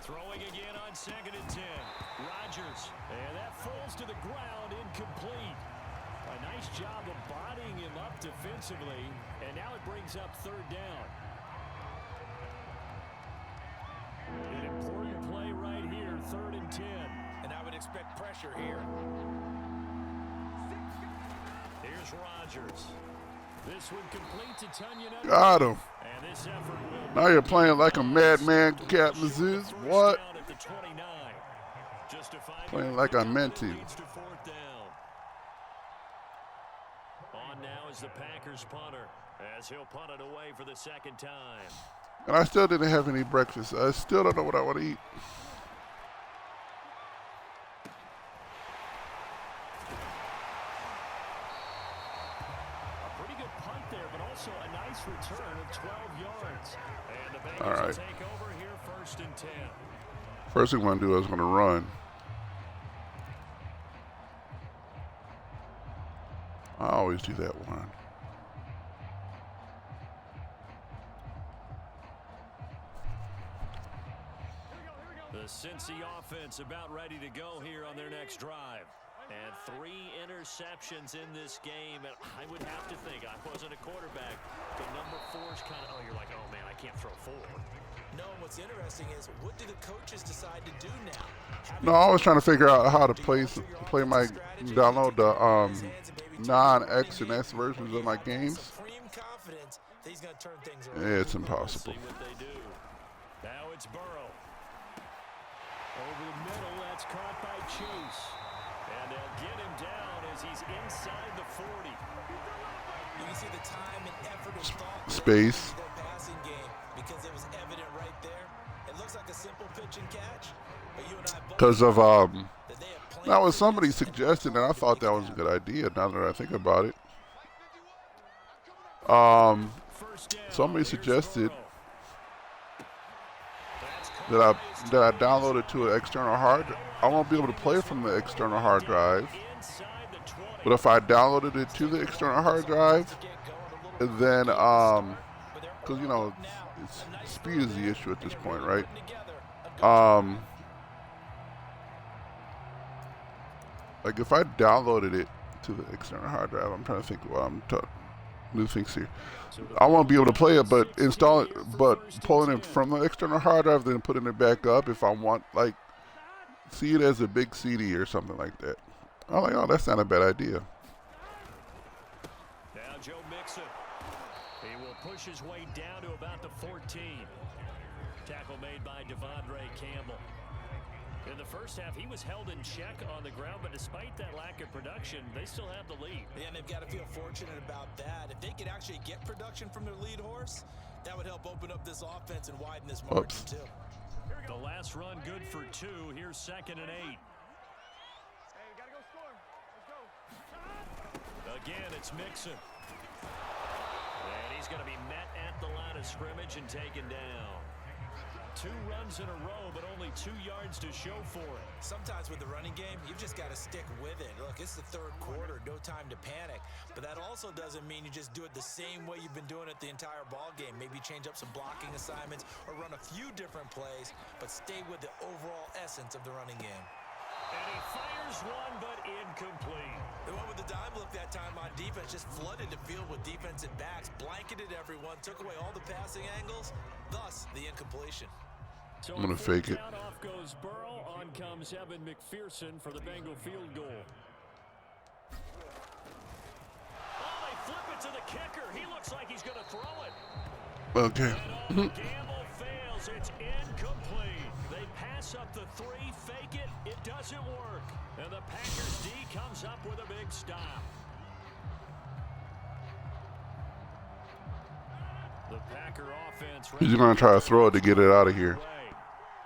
Throwing again on 2nd and 10. Rodgers, and that falls to the ground, incomplete. A nice job of bodying him up defensively, and now it brings up 3rd down. An important play right here, 3rd and 10. And I would expect pressure here. Here's Rodgers. This one complete to Tunyon. Got him. And this effort will Now you're playing like a madman, Captain Zeus. What? Playing like I meant to. On now is the Packers punter, as he'll punt it away for the 2nd time. And I still didn't have any breakfast. I still don't know what I want to eat. A nice return of 12 yards. And the Bengals all right. Take over here, 1st and 10. First thing I'm going to do is going to run. I always do that one. The Cincy offense about ready to go here on their next drive. And 3 interceptions in this game. And I would have to think, I wasn't a quarterback, but number 4's kind of, you're like, oh, man, I can't throw 4. No, what's interesting is, what do the coaches decide to do now? No, I was trying to figure out how to play my, download the non-X and S versions of my games. Yeah, it's impossible. Now it's Burrow. Over the middle, that's caught by Chase. And they'll get him down as he's inside the 40. You can see the time and effort and thought Space. their passing game, because it was evident right there. It looks like a simple pitch and catch, but you and I both Because of that they have plenty that was somebody suggested, and I thought that was a good idea. Now that I think about it, somebody suggested that I download it to an external hard. I won't be able to play from the external hard drive, but if I downloaded it to the external hard drive, then because you know it's speed is the issue at this point, right? Like if I downloaded it to the external hard drive, I'm trying to think while I'm new things here. I won't be able to play it, but install it, but pulling it from the external hard drive, then putting it back up if I want, like, see it as a big CD or something like that. I'm like, oh, that's not a bad idea. Now Joe Mixon. He will push his way down to about the 14. Tackle made by Devondre Campbell. In the first half, he was held in check on the ground, but despite that lack of production, they still have the lead. Yeah, and they've got to feel fortunate about that. If they could actually get production from their lead horse, that would help open up this offense and widen this margin, too. The last run good for 2. Here's 2nd and 8. Hey, we got to go score. Let's go. Again, it's Mixon. And he's going to be met at the line of scrimmage and taken down. 2 runs in a row, but only 2 yards to show for it. Sometimes with the running game, you've just got to stick with it. Look, it's the 3rd quarter, no time to panic. But that also doesn't mean you just do it the same way you've been doing it the entire ball game. Maybe change up some blocking assignments or run a few different plays, but stay with the overall essence of the running game. And he fires one, but incomplete. The one with the dime look that time on defense just flooded the field with defensive backs, blanketed everyone, took away all the passing angles, thus the incompletion. So I'm gonna fake it. Off goes Burrow. On comes Evan McPherson for the Bengal field goal. Oh, they flip it to the kicker. He looks like he's going to throw it. Okay. And the gamble fails. It's incomplete. They pass up the 3, fake it. It doesn't work. And the Packers D comes up with a big stop. The Packer offense. He's gonna try to throw it to get it out of here.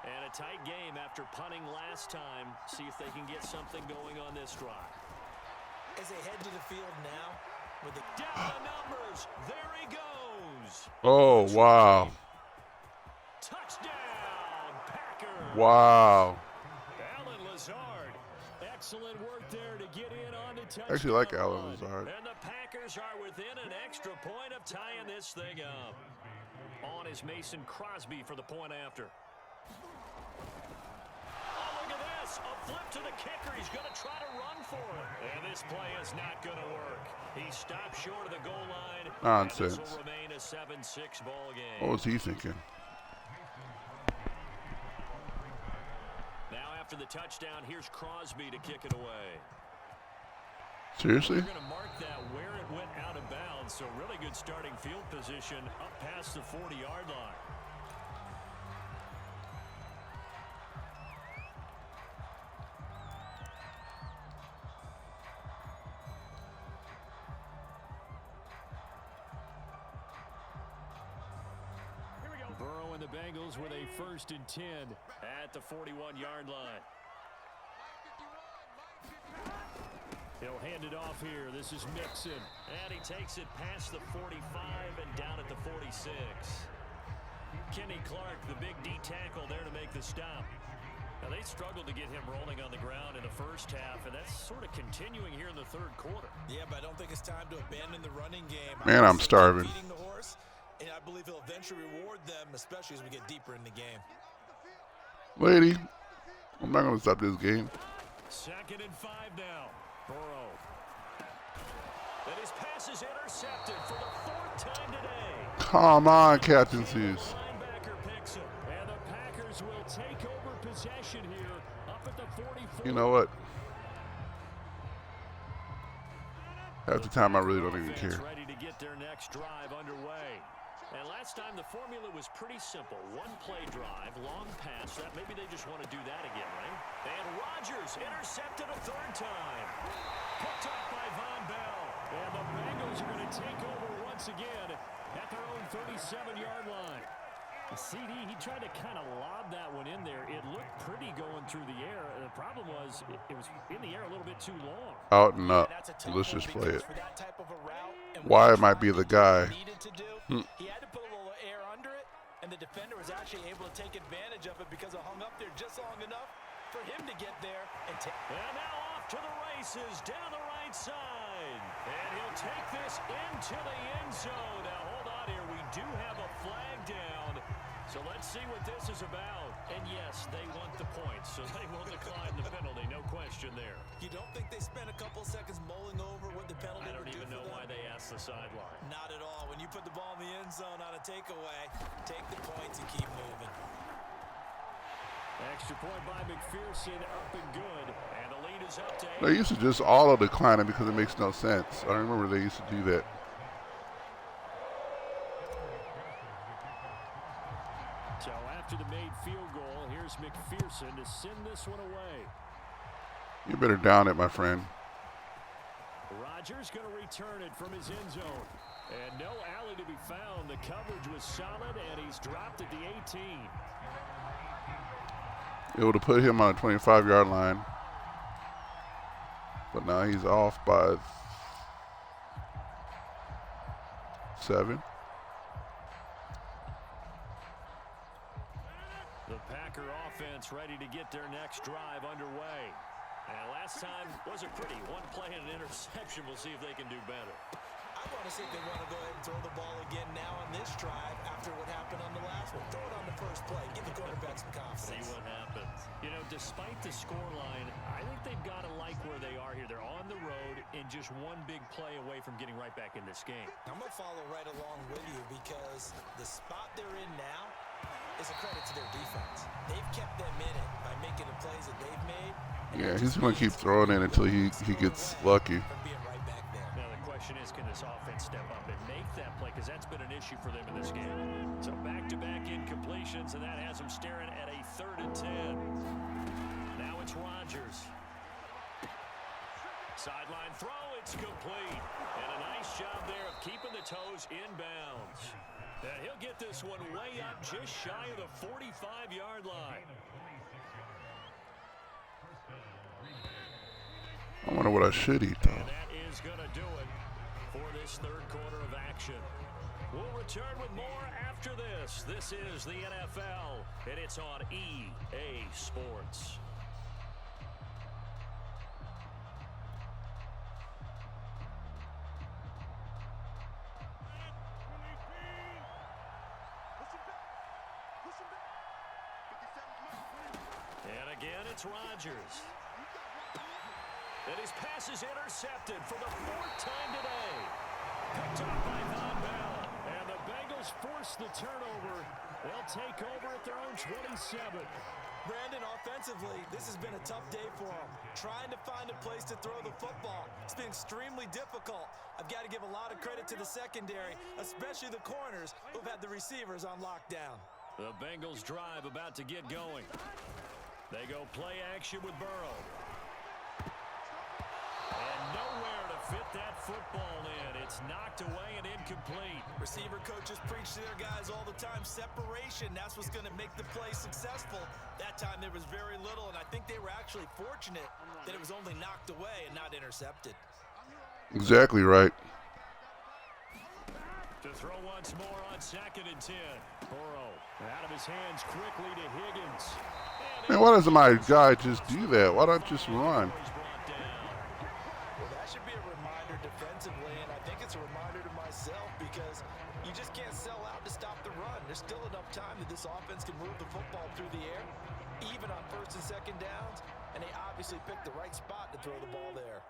And a tight game after punting last time. See if they can get something going on this drive. As they head to the field now, with the down the numbers. There he goes. Oh, wow. Touchdown, Packers. Wow. Alan Lazard. Excellent work there to get in on the touchdown. I actually like Alan Lazard. And the Packers are within an extra point of tying this thing up. On is Mason Crosby for the point after. Oh, look at this. A flip to the kicker. He's going to try to run for it. And this play is not going to work. He stopped short of the goal line. Nonsense. And this will remain a 7-6 ball game. What was he thinking? Now after the touchdown, here's Crosby to kick it away. Seriously? We're going to mark that where it went out of bounds, so really good starting field position up past the 40-yard line. Here we go. Burrow and the Bengals with a 1st and 10 at the 41-yard line. He'll hand it off here. This is Mixon. And he takes it past the 45 and down at the 46. Kenny Clark, the big D tackle there to make the stop. Now, they struggled to get him rolling on the ground in the first half, and that's sort of continuing here in the 3rd quarter. Yeah, but I don't think it's time to abandon the running game. Man, I'm starving. Feeding the horse, and I believe he'll eventually reward them, especially as we get deeper in the game. Lady, I'm not going to stop this game. 2nd and 5 now. Burrow. And his pass is intercepted for the 4th time today. Come on, Captain Zeus. Linebacker picks it, and the Packers will take over possession here up at the 44. You know what? Half the time, I really don't even care. Ready to get their next drive underway. And last time the formula was pretty simple. 1-play drive, long pass. That maybe they just want to do that again, right? And Rodgers intercepted a 3rd time. Picked up by Von Bell. And the Bengals are going to take over once again at their own 37-yard line. The CD, he tried to kind of lob that one in there. It looked pretty going through the air. The problem was it was in the air a little bit too long. Out and up. Let's just play it. Why might be the guy. He had to put a little air under it, and the defender was actually able to take advantage of it because it hung up there just long enough for him to get there and now off to the races down the right side. And he'll take this into the end zone. Now hold on here. We do have a flag down. So let's see what this is about. And yes, they want the points, so they will decline the penalty. No question there. You don't think they spent a couple seconds mulling over what the penalty I don't even know why they asked the sideline. Not at all. When you put the ball in the end zone on a takeaway, take the points and keep moving. Extra point by McPherson, up and good. And the lead is up to 8. They used to just auto decline it because it makes no sense. I remember they used to do that. So after the made field goal, here's McPherson to send this one away. You better down it, my friend. Rodgers going to return it from his end zone. And no alley to be found. The coverage was solid, and he's dropped at the 18. It would have put him on a 25-yard line. But now he's off by 7. The Packer offense ready to get their next drive underway. And last time wasn't pretty. 1 play and an interception. We'll see if they can do better. I want to see if they want to go ahead and throw the ball again now on this drive after what happened on the last one. Throw it on the first play. Give the quarterback some confidence. See what happens. You know, despite the scoreline, I think they've got to like where they are here. They're on the road and just 1 big play away from getting right back in this game. I'm going to follow right along with you because the spot they're in now, is a credit to their defense. They've kept them in it by making the plays that they've made. Yeah, he's going to keep throwing it until he gets lucky. From being right back there. Now the question is, can this offense step up and make that play? Because that's been an issue for them in this game. So back-to-back incompletions, and that has them staring at a 3rd and 10. Now it's Rodgers. Sideline throw, it's complete. And a nice job there of keeping the toes inbounds. And he'll get this one way up just shy of the 45-yard line. I wonder what I should eat, though. And that is going to do it for this 3rd quarter of action. We'll return with more after this. This is the NFL, and it's on EA Sports. And again, it's Rodgers. And his pass is intercepted for the 4th time today. Picked up by Von Bell. And the Bengals force the turnover. They'll take over at their own 27. Brandon, offensively, this has been a tough day for them. Trying to find a place to throw the football. It's been extremely difficult. I've got to give a lot of credit to the secondary, especially the corners who've had the receivers on lockdown. The Bengals drive about to get going. They go play action with Burrow. And nowhere to fit that football in. It's knocked away and incomplete. Receiver coaches preach to their guys all the time. Separation, that's what's going to make the play successful. That time there was very little, and I think they were actually fortunate that it was only knocked away and not intercepted. Exactly right. To throw once more on 2nd and 10. Burrow out of his hands quickly to Higgins. Man, why doesn't my guy just do that? Why don't just run? Well, that should be a reminder defensively, and I think it's a reminder to myself because you just can't sell out to stop the run. There's still enough time that this offense can move the football through the air, even on 1st and 2nd downs, and they obviously picked the right spot to throw the ball there.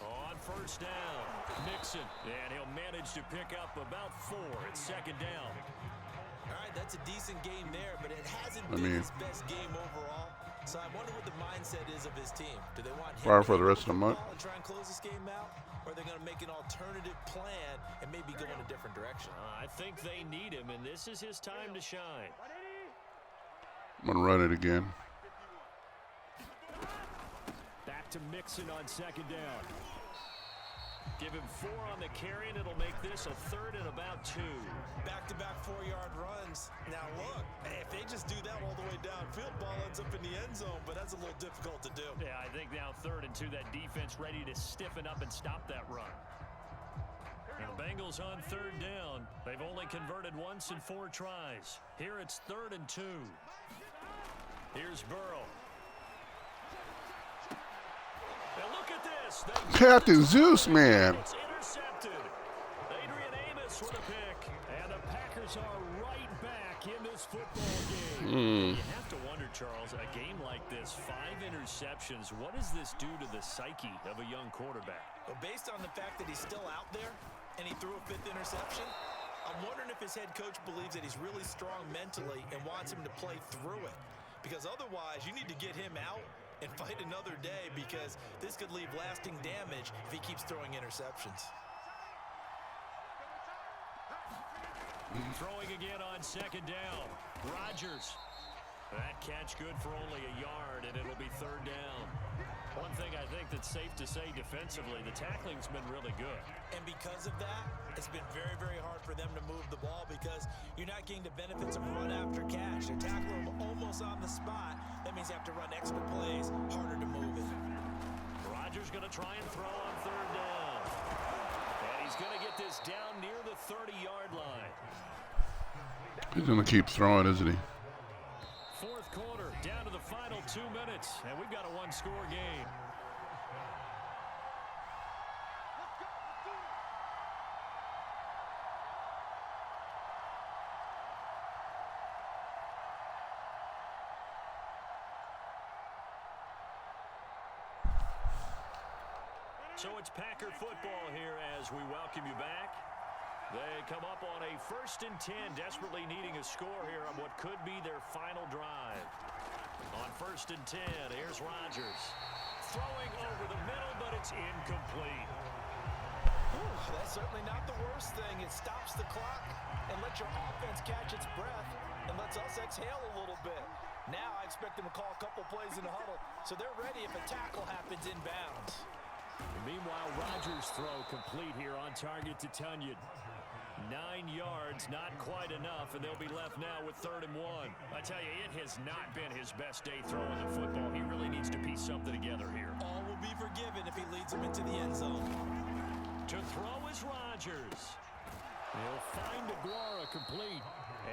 On 1st down, Mixon, and he'll manage to pick up about 4 at 2nd down. All right, that's a decent game there, but it hasn't been his best game overall. So I wonder what the mindset is of his team. Do they want him For the rest of the month? and try and close this game out, or are they going to make an alternative plan and maybe go in a different direction? I think they need him, and this is his time to shine. I'm going to run it again. Back to Mixon on 2nd down. Give him 4 on the carry, and it'll make this a 3rd and about 2. Back-to-back 4-yard runs. Now look, if they just do that all the way downfield, ball ends up in the end zone, but that's a little difficult to do. Yeah, I think now 3rd and 2, that defense ready to stiffen up and stop that run. And the Bengals on 3rd down. They've only converted once in 4 tries. Here it's 3rd and 2. Here's Burrow. Now look at this. Captain Zeus, man. It's intercepted. Adrian Amos with a pick. And the Packers are right back in this football game. You have to wonder, Charles, a game like this, 5 interceptions, what does this do to the psyche of a young quarterback? Well, based on the fact that he's still out there and he threw a 5th interception, I'm wondering if his head coach believes that he's really strong mentally and wants him to play through it. Because otherwise, you need to get him out and fight another day, because this could leave lasting damage if he keeps throwing interceptions. Throwing again on 2nd down. Rodgers. That catch good for only a yard, and it'll be 3rd down. One thing I think that's safe to say defensively, the tackling's been really good. And because of that, it's been very, very hard for them to move the ball because you're not getting the benefits of run after catch. They're tackling them almost on the spot. That means they have to run extra plays, harder to move it. Rodgers going to try and throw on 3rd down. And he's going to get this down near the 30-yard line. He's going to keep throwing, isn't he? 4th quarter, down to the final 2 minutes, and we've got a 1-score game. So it's Packer football here as we welcome you back. They come up on a 1st and 10, desperately needing a score here on what could be their final drive. On 1st and 10, here's Rodgers. Throwing over the middle, but it's incomplete. That's certainly not the worst thing. It stops the clock and lets your offense catch its breath and lets us exhale a little bit. Now I expect them to call a couple plays in the huddle, so they're ready if a tackle happens inbounds. Meanwhile, Rodgers' throw complete here on target to Tunyon. 9 yards, not quite enough, and they'll be left now with 3rd and 1. I tell you, it has not been his best day throwing the football. He really needs to piece something together here. All will be forgiven if he leads them into the end zone. To throw is Rodgers. He'll find Aguara complete.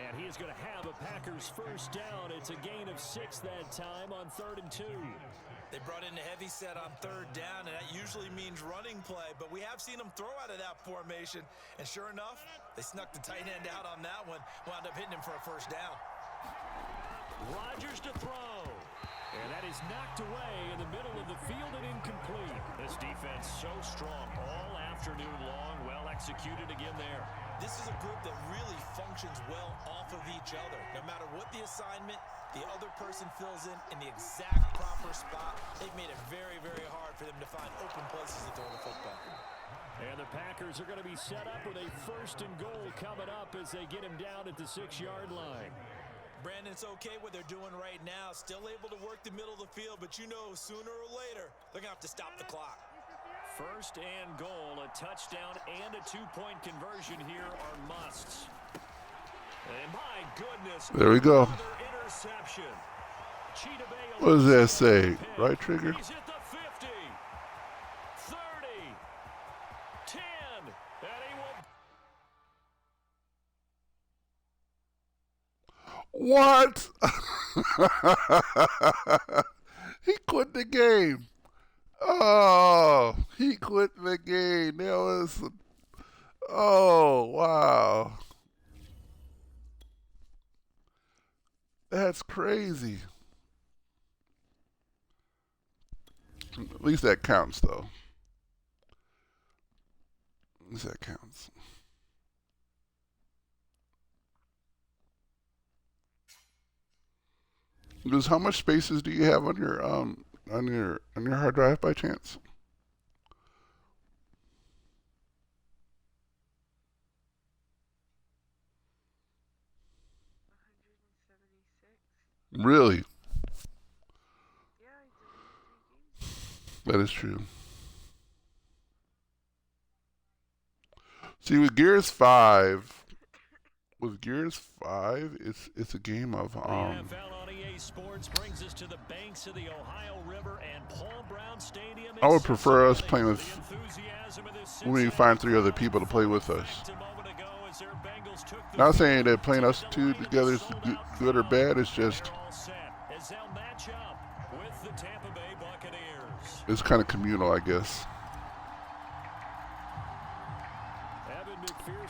And he is going to have a Packers 1st down. It's a gain of 6 that time on 3rd and 2. They brought in a heavy set on 3rd down, and that usually means running play. But we have seen them throw out of that formation. And sure enough, they snuck the tight end out on that one. Wound up hitting him for a 1st down. Rodgers to throw. And that is knocked away in the middle of the field and incomplete. This defense so strong all afternoon long. Well executed again there. This is a group that really functions well off of each other. No matter what the assignment, the other person fills in the exact proper spot. They've made it very, very hard for them to find open places to throw the football. And the Packers are going to be set up with a 1st and goal coming up as they get him down at the 6-yard line. Brandon, it's okay what they're doing right now. Still able to work the middle of the field, but you know sooner or later they're going to have to stop the clock. 1st and goal, a touchdown and a 2-point conversion here are musts. And my goodness, there we go. Interception. What does that say? Right trigger? He's at the 50, 30, 10, and he will. What? He quit the game. Oh, he quit the game. That was. Oh, wow. That's crazy. At least that counts, though. At least that counts. Because how much spaces do you have on your hard drive by chance? Really? That is true. See, with Gears 5, it's a game of The NFL on EA Sports brings us to the banks of the Ohio River and Paul Brown Stadium. I would prefer us playing with when we find 3 other people to play with us. Not saying that playing us 2 together is good or bad. It's just it's kind of communal, I guess.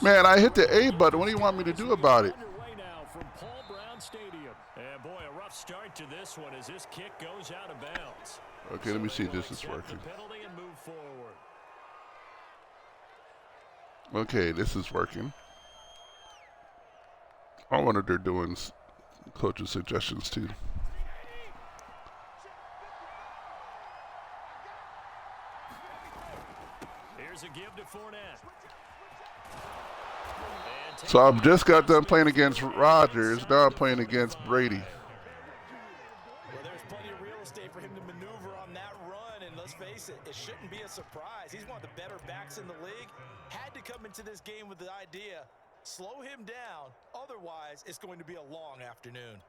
Man, I hit the A button. What do you want me to do about it? And boy, a rough start to this one as this kick goes out of bounds. Okay, let me see if this is working. Okay, this is working. I wonder if they're doing coach's suggestions too. Here's a give to Fournette. So I've just got done playing against Rodgers. Now I'm playing against Brady. Well, there's plenty of real estate for him to maneuver on that run, and let's face it, it shouldn't be a surprise. He's one of the better backs in the league. Had to come into this game with the idea, slow him down. Otherwise, it's going to be a long afternoon.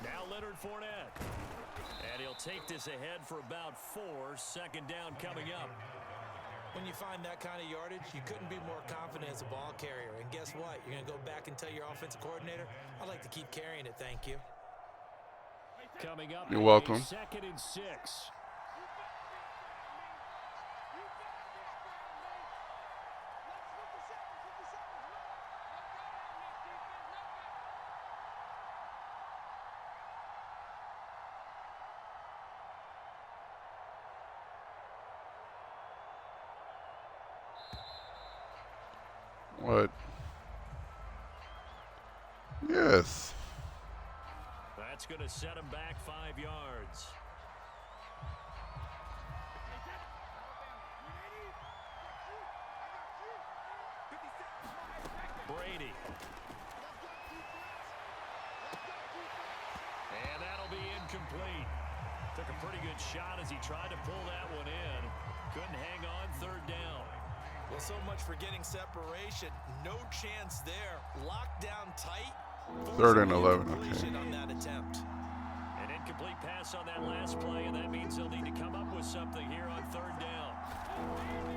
Now Leonard Fournette. And he'll take this ahead for about 4. 2nd down coming up. When you find that kind of yardage, you couldn't be more confident as a ball carrier. And guess what? You're going to go back and tell your offensive coordinator, I'd like to keep carrying it, thank you. Coming up, you're welcome. 2nd and 6. What? Yes. That's going to set him back 5 yards. Brady. And that'll be incomplete. Took a pretty good shot as he tried to pull that one in. Couldn't hang on 3rd down. Well, so much for getting separation. No chance there. Locked down tight. 3rd and 11. Okay. On Okay. that attempt. An incomplete pass on that last play, and that means they'll need to come up with something here on 3rd down.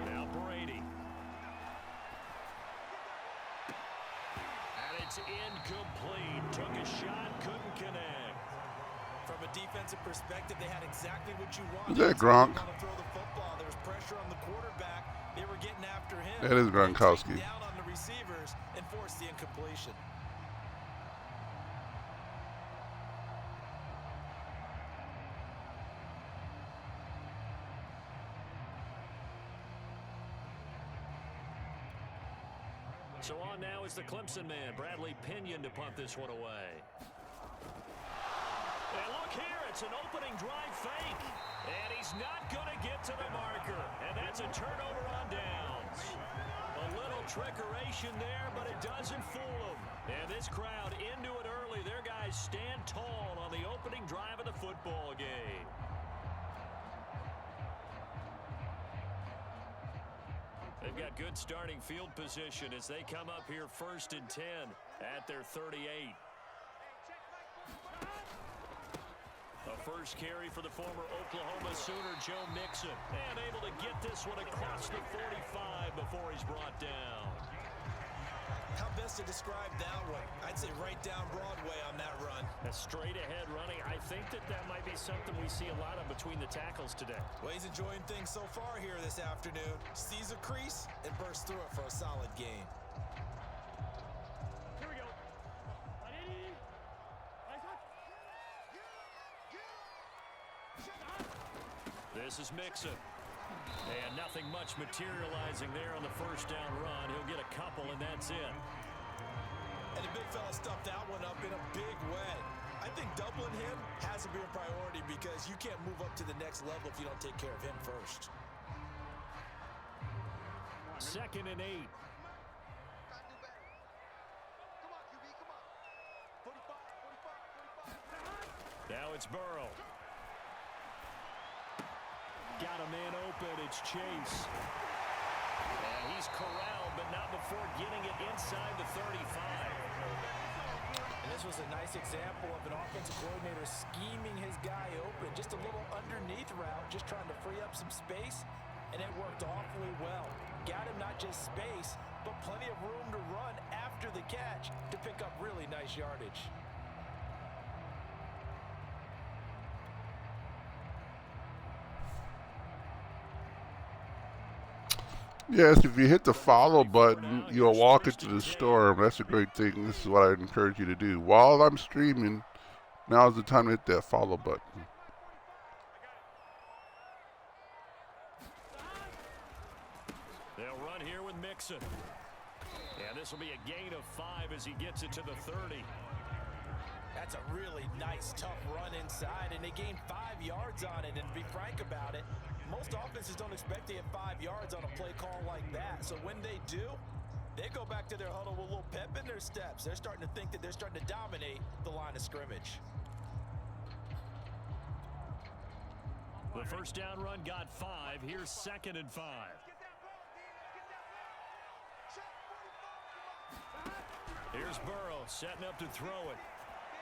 Now Brady. And it's incomplete. Took a shot, couldn't connect. From a defensive perspective, they had exactly what you wanted. Is that Gronk? They want to throw the football. There was pressure on the quarterback. They were getting after him. That is Gronkowski. They down on the receivers and forced the incompletion. So on now is the Clemson man, Bradley Pinion, to punt this one away. And look here, it's an opening drive fake. And he's not going to get to the marker. And that's a turnover on downs. A little trickeration there, but it doesn't fool them. And this crowd into it early. Their guys stand tall on the opening drive of the football game. They've got good starting field position as they come up here 1st and 10 at their 38. A first carry for the former Oklahoma Sooner, Joe Mixon. And able to get this one across the 45 before he's brought down. How best to describe that one? I'd say right down Broadway on that run. A straight ahead running. I think that might be something we see a lot of between the tackles today. Well, he's enjoying things so far here this afternoon. Sees a crease and bursts through it for a solid gain. Here we go. This is Mixon. And nothing much materializing there on the first down run. He'll get a couple, and that's it. And the big fella stuffed that one up in a big way. I think doubling him has to be a priority because you can't move up to the next level if you don't take care of him first. 2nd and 8. Now it's Burrow. Got a man open. It's Chase. And he's corralled, but not before getting it inside the 35. And this was a nice example of an offensive coordinator scheming his guy open. Just a little underneath route, just trying to free up some space, and it worked awfully well. Got him not just space, but plenty of room to run after the catch to pick up really nice yardage. Yes, if you hit the follow button, you'll walk into the storm. That's a great thing. This is what I encourage you to do. While I'm streaming, now's the time to hit that follow button. They'll run here with Mixon. And this will be a gain of 5 as he gets it to the 30. That's a really nice, tough run inside, and they gained 5 yards on it. And to be frank about it, most offenses don't expect to get 5 yards on a play call like that. So when they do, they go back to their huddle with a little pep in their steps. They're starting to think that they're starting to dominate the line of scrimmage. The first down run got 5. Here's 2nd and 5. Here's Burrow setting up to throw it.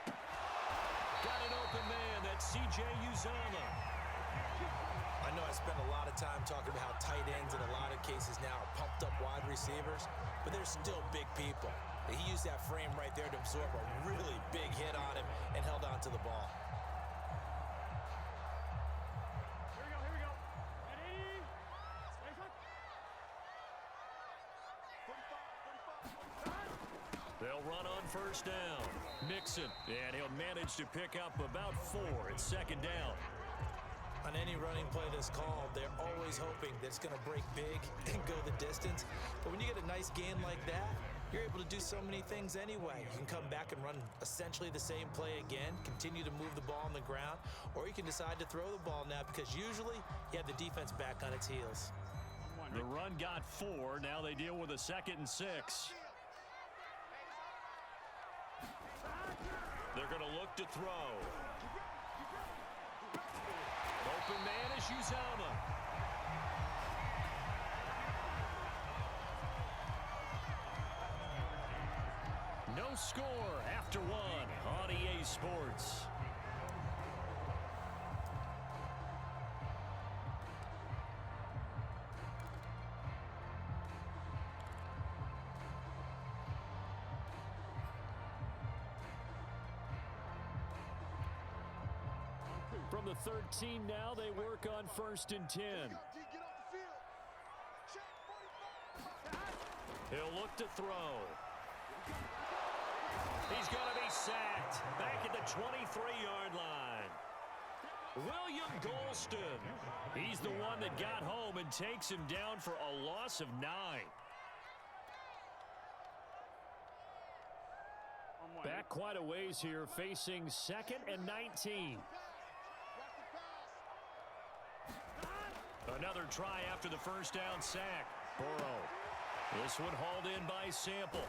Got an open man. That's C.J. Uzomah. I know I spent a lot of time talking about how tight ends in a lot of cases now are pumped up wide receivers, but they're still big people. He used that frame right there to absorb a really big hit on him and held on to the ball. Here we go. Ready? They'll run on first down. Mixon, and he'll manage to pick up about 4. It's 2nd down. On any running play that's called, they're always hoping that it's going to break big and go the distance. But when you get a nice gain like that, you're able to do so many things anyway. You can come back and run essentially the same play again, continue to move the ball on the ground, or you can decide to throw the ball now because usually you have the defense back on its heels. The run got 4. Now they deal with a 2nd and 6. They're going to look to throw. Open man is Uzama. No score after 1 on EA Sports. From the 13 now, they work on 1st and 10. He'll look to throw. He's going to be sacked back at the 23-yard line. William Golston. He's the one that got home and takes him down for a loss of 9. Back quite a ways here, facing 2nd and 19. Another try after the first down sack. Burrow. This one hauled in by Sample.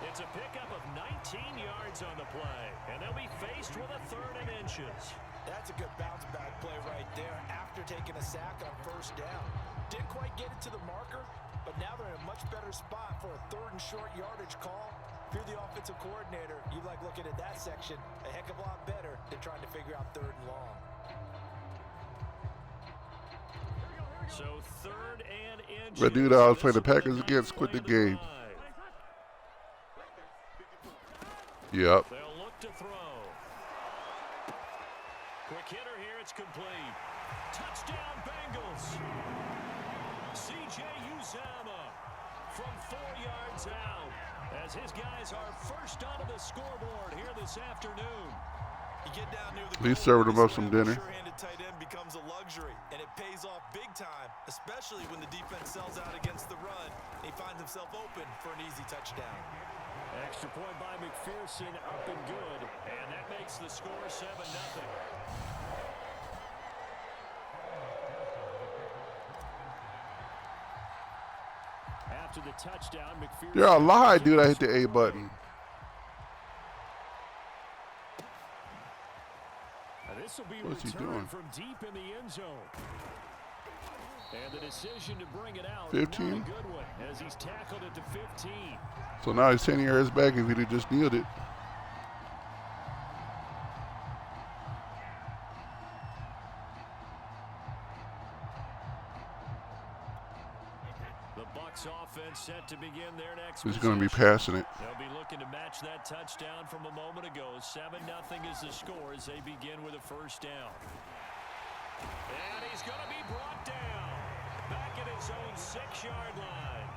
It's a pickup of 19 yards on the play, and they'll be faced with a 3rd and inches. That's a good bounce back play right there after taking a sack on 1st down. Didn't quite get it to the marker, but now they're in a much better spot for a 3rd and short yardage call. If you're the offensive coordinator, you like looking at that section a heck of a lot better than trying to figure out 3rd and long. So 3rd and inches. But dude, I was playing the Packers against, quit the game. Yep. They'll look to throw. Quick hitter here, it's complete. Touchdown Bengals. C.J. Uzama from 4 yards out as his guys are first onto the scoreboard here this afternoon. You get down near the He's serving him up some dinner. Sure-handed tight end becomes a luxury, and it pays off big time, especially when the defense sells out against the run. And he finds himself open for an easy touchdown. Extra point by McPherson, up and good, and that makes the score 7-0. After the touchdown, McPherson. You're a lie, dude. I hit the A button. This will be What's he returned doing? from deep in the end zone. And the decision to bring it out, 15? not a good one, as he's tackled at the 15. So now he's 10 yards back if he'd have just kneeled it. The Bucs offense set to begin their next He's going to be passing it. They'll be looking to match that touchdown from a moment ago. 7-0 is the score as they begin with a 1st down. And he's going to be brought down back at his own 6-yard line.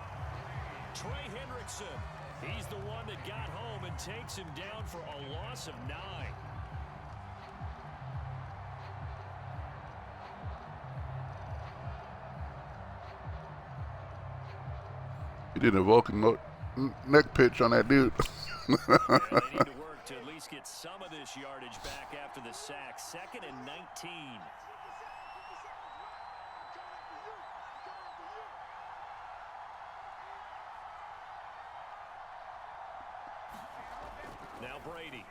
Trey Hendrickson, he's the one that got home and takes him down for a loss of 9. He did a Vulcan neck pitch on that dude. They need to work to at least get some of this yardage back after the sack. 2nd and 19. Now Brady.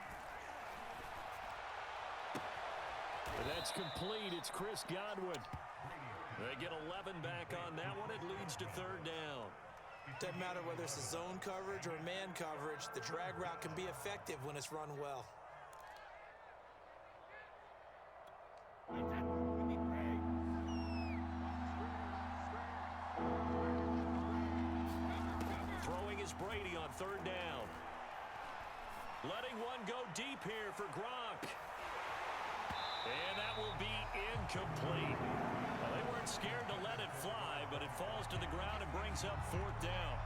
And that's complete. It's Chris Godwin. They get 11 back on that one. It leads to 3rd down. Doesn't matter whether it's a zone coverage or man coverage, the drag route can be effective when it's run well. Throwing is Brady on 3rd down. Letting one go deep here for Gronk. And that will be incomplete. Well, they weren't scared to let it fly, but it falls to the ground and brings up 4th down.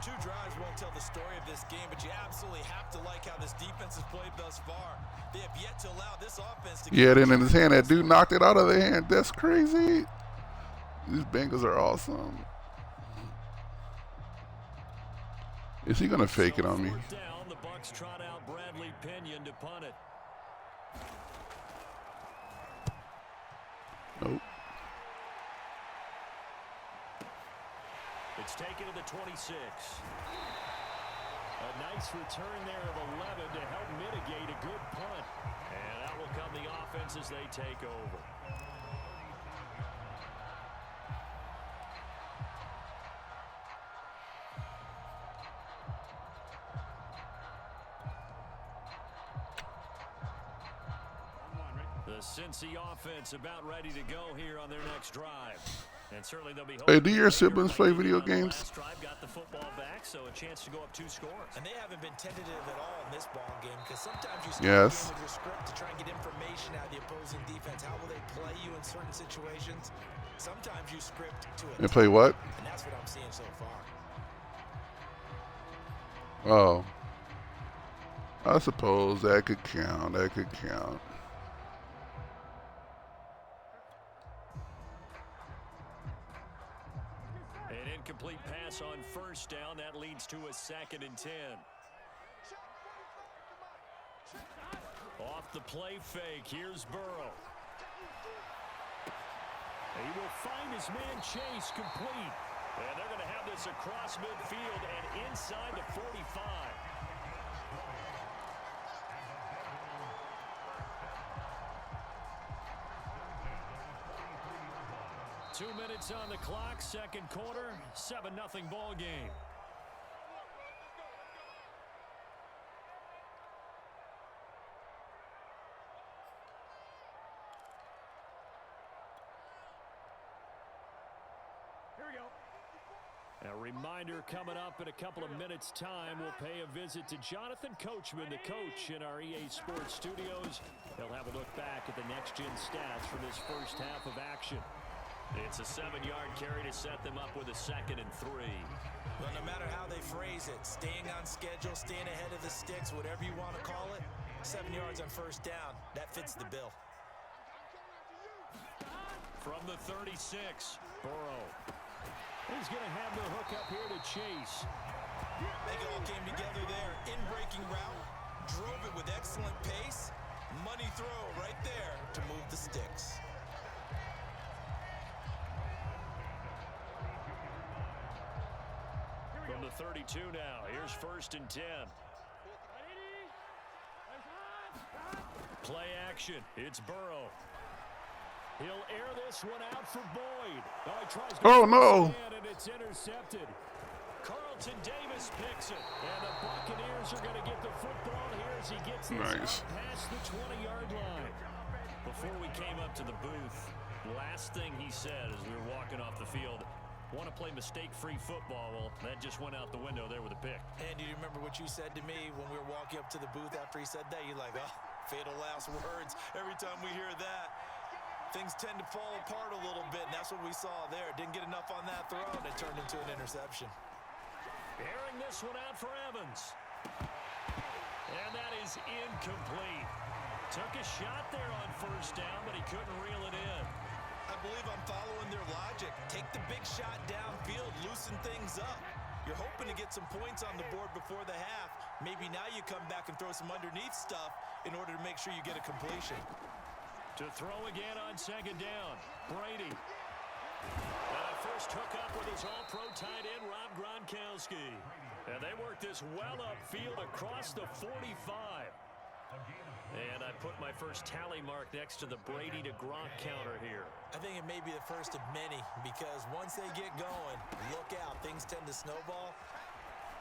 2 drives won't tell the story of this game, but you absolutely have to like how this defense has played thus far. They have yet to allow this offense to Yeah, then in his hand, that dude knocked it out of their hand. That's crazy. These Bengals are awesome. Is he gonna fake it on me? Down, the Bucs trot out Bradley Pinion to punt it. Nope. It's taken to the 26. A nice return there of 11 to help mitigate a good punt. And that will come the offense as they take over. The Cincy offense about ready to go here on their next drive. And certainly they'll be Hey, do your siblings play video games? Last drive got the football back, so a chance to go up 2 scores. And they haven't been tentative at all in this ball game, because sometimes you start Yes. the game with your script to try and get information out of the opposing defense. How will they play you in certain situations? Sometimes you script to it. They play what? And that's what I'm seeing so far. Oh. I suppose that could count. That could count. An incomplete pass on first down. That leads to a 2nd and 10. Off the play fake. Here's Burrow. He will find his man Chase complete. And they're going to have this across midfield and inside the 45. Two minutes on the clock, second quarter, 7-0 ball game. Here we go. A reminder coming up in a couple of minutes' time, we'll pay a visit to Jonathan Coachman, the coach in our EA Sports studios. He'll have a look back at the next-gen stats from this first half of action. It's a 7-yard carry to set them up with a 2nd and 3. Well, no matter how they phrase it, staying on schedule, staying ahead of the sticks, whatever you want to call it, 7 yards on first down, that fits the bill. From the 36, Burrow. He's going to have the hook up here to Chase. They all came together there. In-breaking route, drove it with excellent pace. Money throw right there to move the sticks. From the 32 now, here's 1st and 10. Play action, it's Burrow. He'll air this one out for Boyd. Oh, he tries to Oh, no. and it's intercepted. Carlton Davis picks it, and the Buccaneers are going to get the football here as he gets this Nice. out past the 20-yard line. Before we came up to the booth, last thing he said as we were walking off the field, want to play mistake-free football. Well, that just went out the window there with a pick. And do you remember what you said to me when we were walking up to the booth after he said that? You're like, oh, fatal last words. Every time we hear that, things tend to fall apart a little bit, and that's what we saw there. Didn't get enough on that throw, and it turned into an interception. Airing this one out for Evans. And that is incomplete. Took a shot there on first down, but he couldn't reel it in. I believe I'm following their logic. Take the big shot downfield, loosen things up. You're hoping to get some points on the board before the half. Maybe now you come back and throw some underneath stuff in order to make sure you get a completion. To throw again on 2nd down, Brady. And a first hook up with his all-pro tight end, Rob Gronkowski. And they work this well upfield across the 45. And I put my first tally mark next to the Brady to Gronk counter here. I think it may be the first of many, because once they get going, look out, things tend to snowball.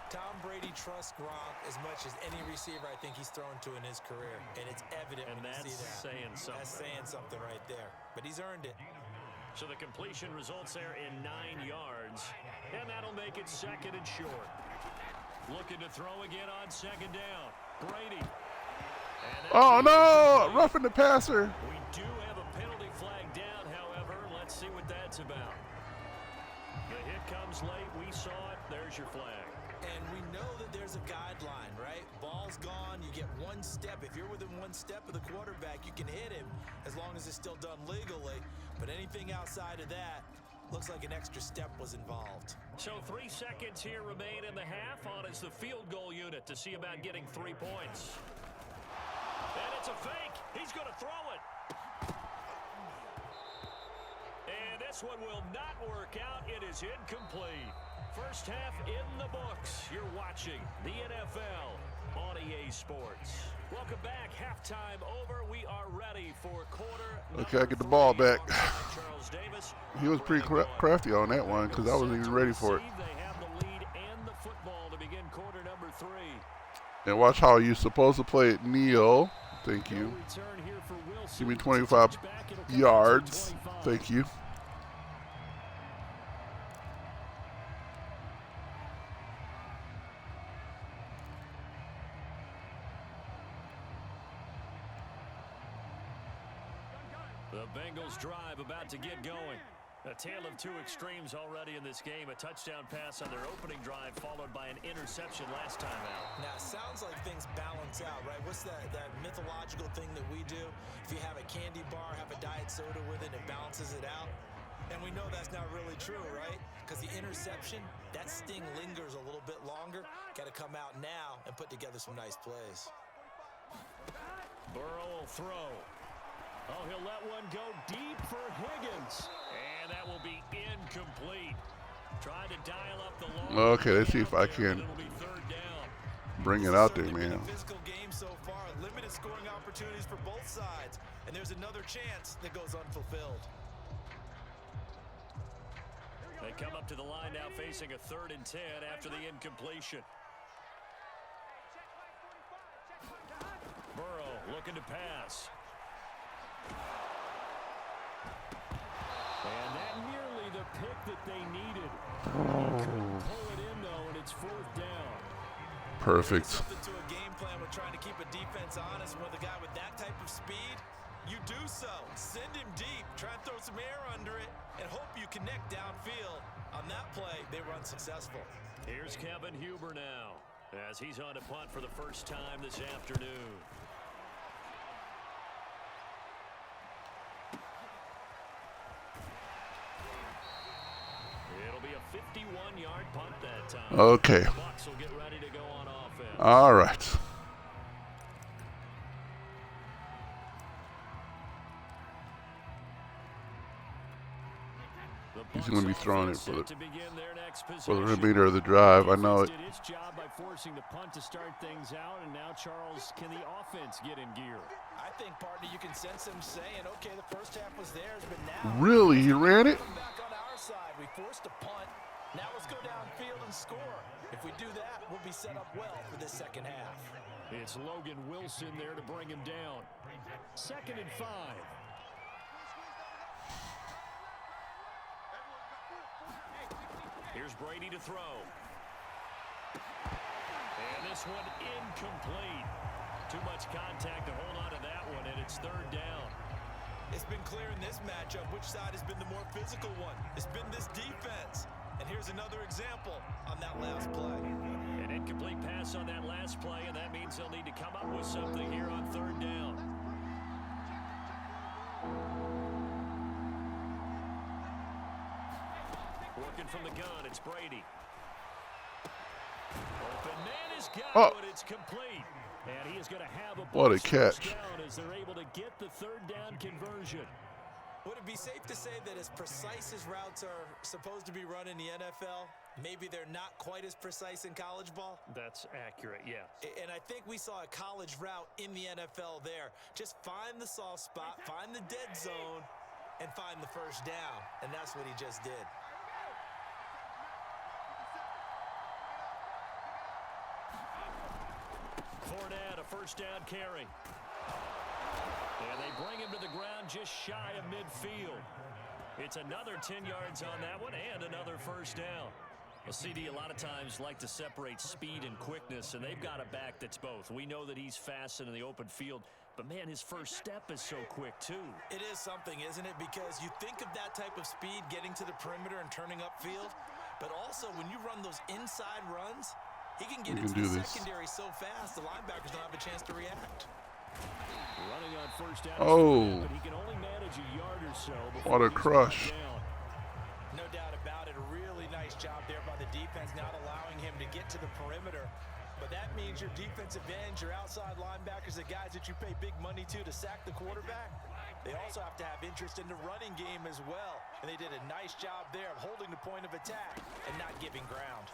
Tom Brady trusts Gronk as much as any receiver I think he's thrown to in his career, and it's evident And when you see that. that's saying something. That's saying something right there, but he's earned it. So the completion results there in 9 yards, and that'll make it 2nd and short. Looking to throw again on 2nd down, Brady. Oh, no. Roughing the passer. We do have a penalty flag down, however. Let's see what that's about. The hit comes late. We saw it. There's your flag. And we know that there's a guideline, right? Ball's gone, you get one step. If you're within one step of the quarterback, you can hit him as long as it's still done legally. But anything outside of that, looks like an extra step was involved. So 3 seconds here remain in the half. On is the field goal unit to see about getting 3 points. And it's a fake. He's going to throw it. And this one will not work out. It is incomplete. First half in the books. You're watching the NFL on EA Sports. Welcome back. Halftime over. We are ready for quarter. Okay, I get the ball back. Charles Davis. He was pretty crafty on that one because I wasn't even ready for it. They have the lead and the football to begin quarter number 3. And watch how you're supposed to play it, Neil. Thank you. Give me 25 yards. Thank you. The Bengals drive about to get going. A tale of 2 extremes already in this game. A touchdown pass on their opening drive followed by an interception last time out. Now, it sounds like things balance out, right? What's that mythological thing that we do? If you have a candy bar, have a diet soda with it, it balances it out. And we know that's not really true, right? Because the interception, that sting lingers a little bit longer. Got to come out now and put together some nice plays. Burrow will throw. Oh, he'll let one go deep for Higgins. And that will be incomplete. Trying to dial up the long. Okay, let's see if I can bring it out there, man. Physical game so far, limited scoring opportunities for both sides. And there's another chance that goes unfulfilled. They come up to the line now facing a 3rd and 10 after the incompletion. Burrow looking to pass. And that nearly the pick that they needed. He couldn't pull it in, though, and it's 4th down. Perfect. Something to a game plan. We're trying to keep a defense honest. With a guy with that type of speed, you do so. Send him deep. Try and throw some air under it and hope you connect downfield. On that play, they were unsuccessful. Here's Kevin Huber now as he's on to punt for the first time this afternoon. It'll be a 51-yard punt that time. Okay. The Bucs will get ready to go on offense. All right. He's going to be throwing it for the remainder of the drive. I know it. Did its job by forcing the punt to start things out, and now Charles, can the offense get in gear? I think, partner, you can sense him saying, okay, the first half was theirs, but now Really? He ran it? back on our side. We forced a punt. Now let's go downfield and score. If we do that, we'll be set up well for this second half. It's Logan Wilson there to bring him down. 2nd and 5. Here's Brady to throw. And this one incomplete. Too much contact to hold on to that one, and it's 3rd down. It's been clear in this matchup which side has been the more physical one. It's been this defense. And here's another example on that last play. An incomplete pass on that last play, and that means they'll need to come up with something here on 3rd down. Working from the gun, it's Brady. Open man is got it, it's complete. And he is going to have a What a catch. down as they're able to get the 3rd down conversion. Would it be safe to say that as precise as routes are supposed to be run in the NFL, maybe they're not quite as precise in college ball? That's accurate, yeah. And I think we saw a college route in the NFL there. Just find the soft spot, find the dead zone, and find the first down. And that's what he just did. Fournette, a first down carry. And they bring him to the ground just shy of midfield. It's another 10 yards on that one and another first down. Well, CD a lot of times like to separate speed and quickness, and they've got a back that's both. We know that he's fast and in the open field, but, man, his first step is so quick, too. It is something, isn't it? Because you think of that type of speed getting to the perimeter and turning upfield, but also when you run those inside runs, He can get We into can do the this. secondary so fast, the linebackers don't have a chance to react. Running on first down, Oh. but he can only manage a yard or so before What a he's brought crush. down. No doubt about it. A really nice job there by the defense, not allowing him to get to the perimeter. But that means your defensive ends, your outside linebackers, the guys that you pay big money to sack the quarterback, they also have to have interest in the running game as well. And they did a nice job there of holding the point of attack and not giving ground.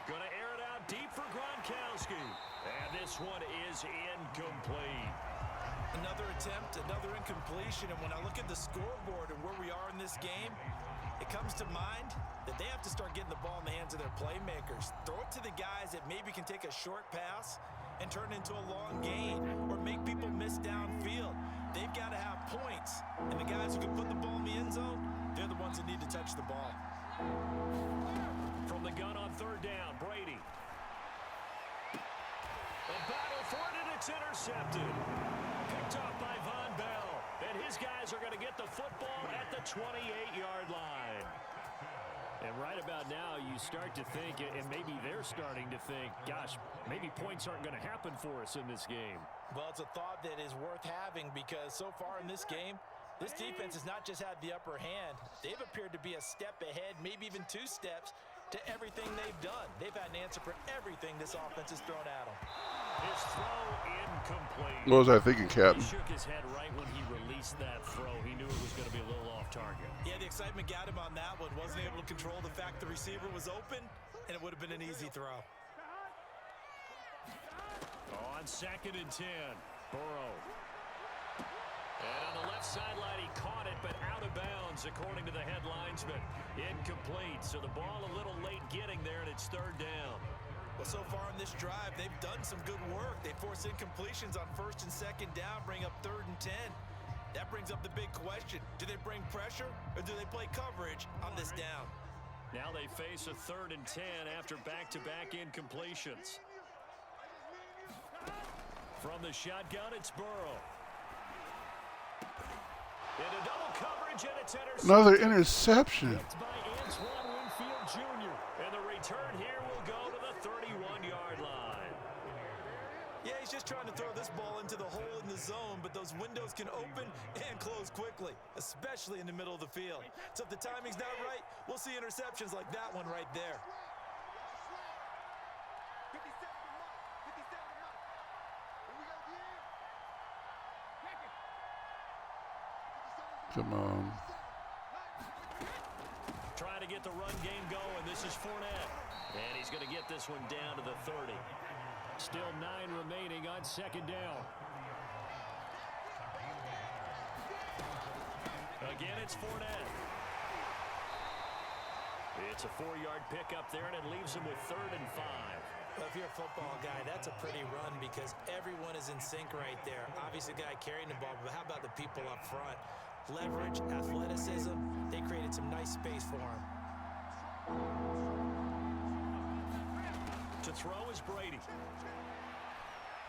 Going to air it out deep for Gronkowski. And this one is incomplete. Another attempt, another incompletion. And when I look at the scoreboard and where we are in this game, it comes to mind that they have to start getting the ball in the hands of their playmakers. Throw it to the guys that maybe can take a short pass and turn it into a long gain or make people miss downfield. They've got to have points. And the guys who can put the ball in the end zone, they're the ones that need to touch the ball. From the gun on third down, Brady. The battle for it, and it's intercepted. Picked off by Von Bell. And his guys are going to get the football at the 28-yard line. And right about now, you start to think, and maybe they're starting to think, gosh, maybe points aren't going to happen for us in this game. Well, it's a thought that is worth having because so far in this game, this defense has not just had the upper hand. They've appeared to be a step ahead, maybe even 2 steps, to everything they've done. They've had an answer for everything this offense has thrown at them. His throw incomplete. What was I thinking, Captain? He shook his head right when he released that throw. He knew it was going to be a little off target. Yeah, the excitement got him on that one. Wasn't able to control the fact the receiver was open, and it would have been an easy throw. On 2nd and 10, Burrow. And on the left sideline, he caught it, but out of bounds, according to the head linesman. Incomplete, so the ball a little late getting there, and it's 3rd down. Well, so far in this drive, they've done some good work. They force incompletions on 1st and 2nd down, bring up 3rd and 10. That brings up the big question. Do they bring pressure, or do they play coverage on this down? Now they face a 3rd and 10 after back-to-back incompletions. From the shotgun, it's Burrow. Into double coverage, and it's intercepted. Another interception. It's by Antoine Winfield Jr. And the return here will go to the 31-yard line. Yeah, he's just trying to throw this ball into the hole in the zone, but those windows can open and close quickly, especially in the middle of the field. So if the timing's not right, we'll see interceptions like that one right there. Come on. Trying to get the run game going. This is Fournette. And he's going to get this one down to the 30. Still 9 remaining on 2nd down. Again, it's Fournette. It's a 4-yard pickup there, and it leaves him with 3rd and 5. Well, if you're a football guy, that's a pretty run because everyone is in sync right there. Obviously, the guy carrying the ball, but how about the people up front? Leverage, athleticism, they created some nice space for him. To throw is Brady.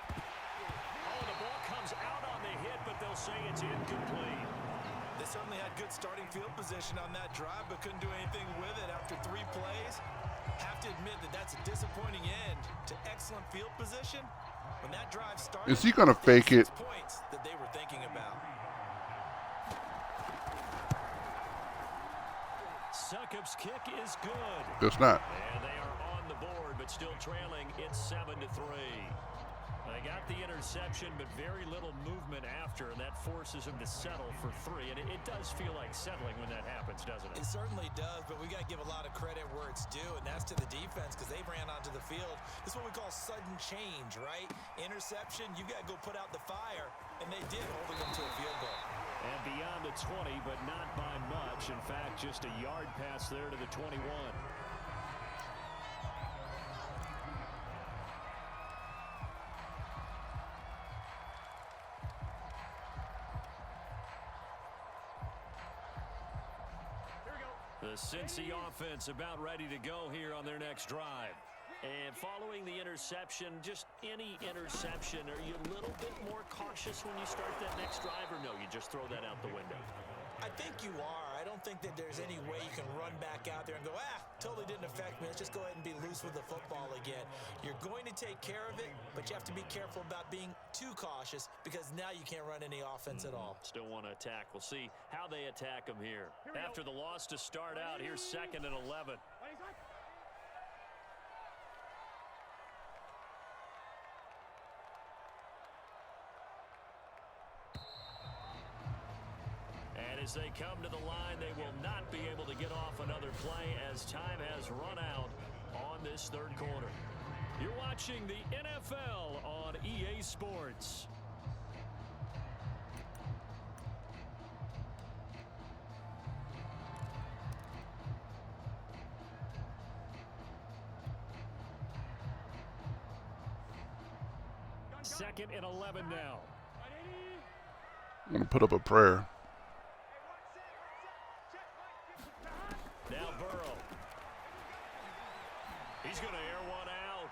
Oh, the ball comes out on the hit, but they'll say it's incomplete. They certainly had good starting field position on that drive, but couldn't do anything with it after 3 plays. Have to admit that that's a disappointing end to excellent field position. When that drive started, Is he gonna fake it? Points that they were thinking about. Succop's kick is good. It's not. And they are on the board, but still trailing. It's 7-3. They got the interception, but very little movement after, and that forces him to settle for 3. And it does feel like settling when that happens, doesn't it? It certainly does, but we got to give a lot of credit where it's due, and that's to the defense because they ran onto the field. This is what we call sudden change, right? Interception, you got to go put out the fire, and they did, holding them to a field goal. And beyond the 20, but not by much. In fact, just a yard pass there to the 21. The Cincy offense about ready to go here on their next drive. And following the interception, just any interception, are you a little bit more cautious when you start that next drive, or no, you just throw that out the window? I think you are. I don't think that there's any way you can run back out there and go, totally didn't affect me. Let's just go ahead and be loose with the football again. You're going to take care of it, but you have to be careful about being too cautious because now you can't run any offense at all. Still want to attack. We'll see how they attack them here. After the loss to start out, here's 2nd and 11. As they come to the line, they will not be able to get off another play as time has run out on this third quarter. You're watching the NFL on EA Sports. Second and 11 now. I'm going to put up a prayer. Now Burrow. He's going to air one out.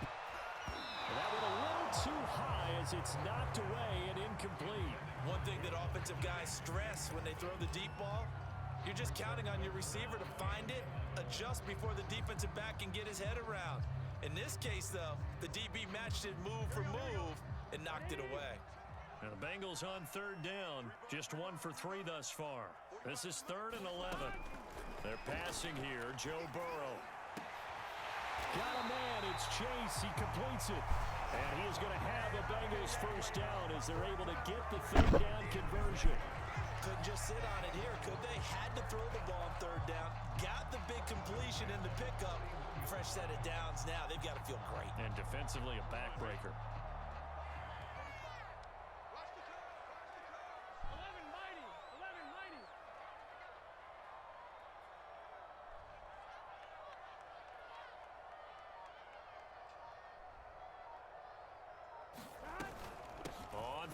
And that went a little too high as it's knocked away and incomplete. One thing that offensive guys stress when they throw the deep ball, you're just counting on your receiver to find it, adjust before the defensive back can get his head around. In this case, though, the DB matched it move for move and knocked it away. Now the Bengals on 3rd down, just 1 for 3 thus far. This is 3rd and 11. They're passing here, Joe Burrow. Got a man, it's Chase, he completes it. And he is going to have a Bengals first down as they're able to get the 3rd down conversion. Couldn't just sit on it here, could they? Had to throw the ball on 3rd down. Got the big completion in the pickup. Fresh set of downs now. They've got to feel great. And defensively, a backbreaker.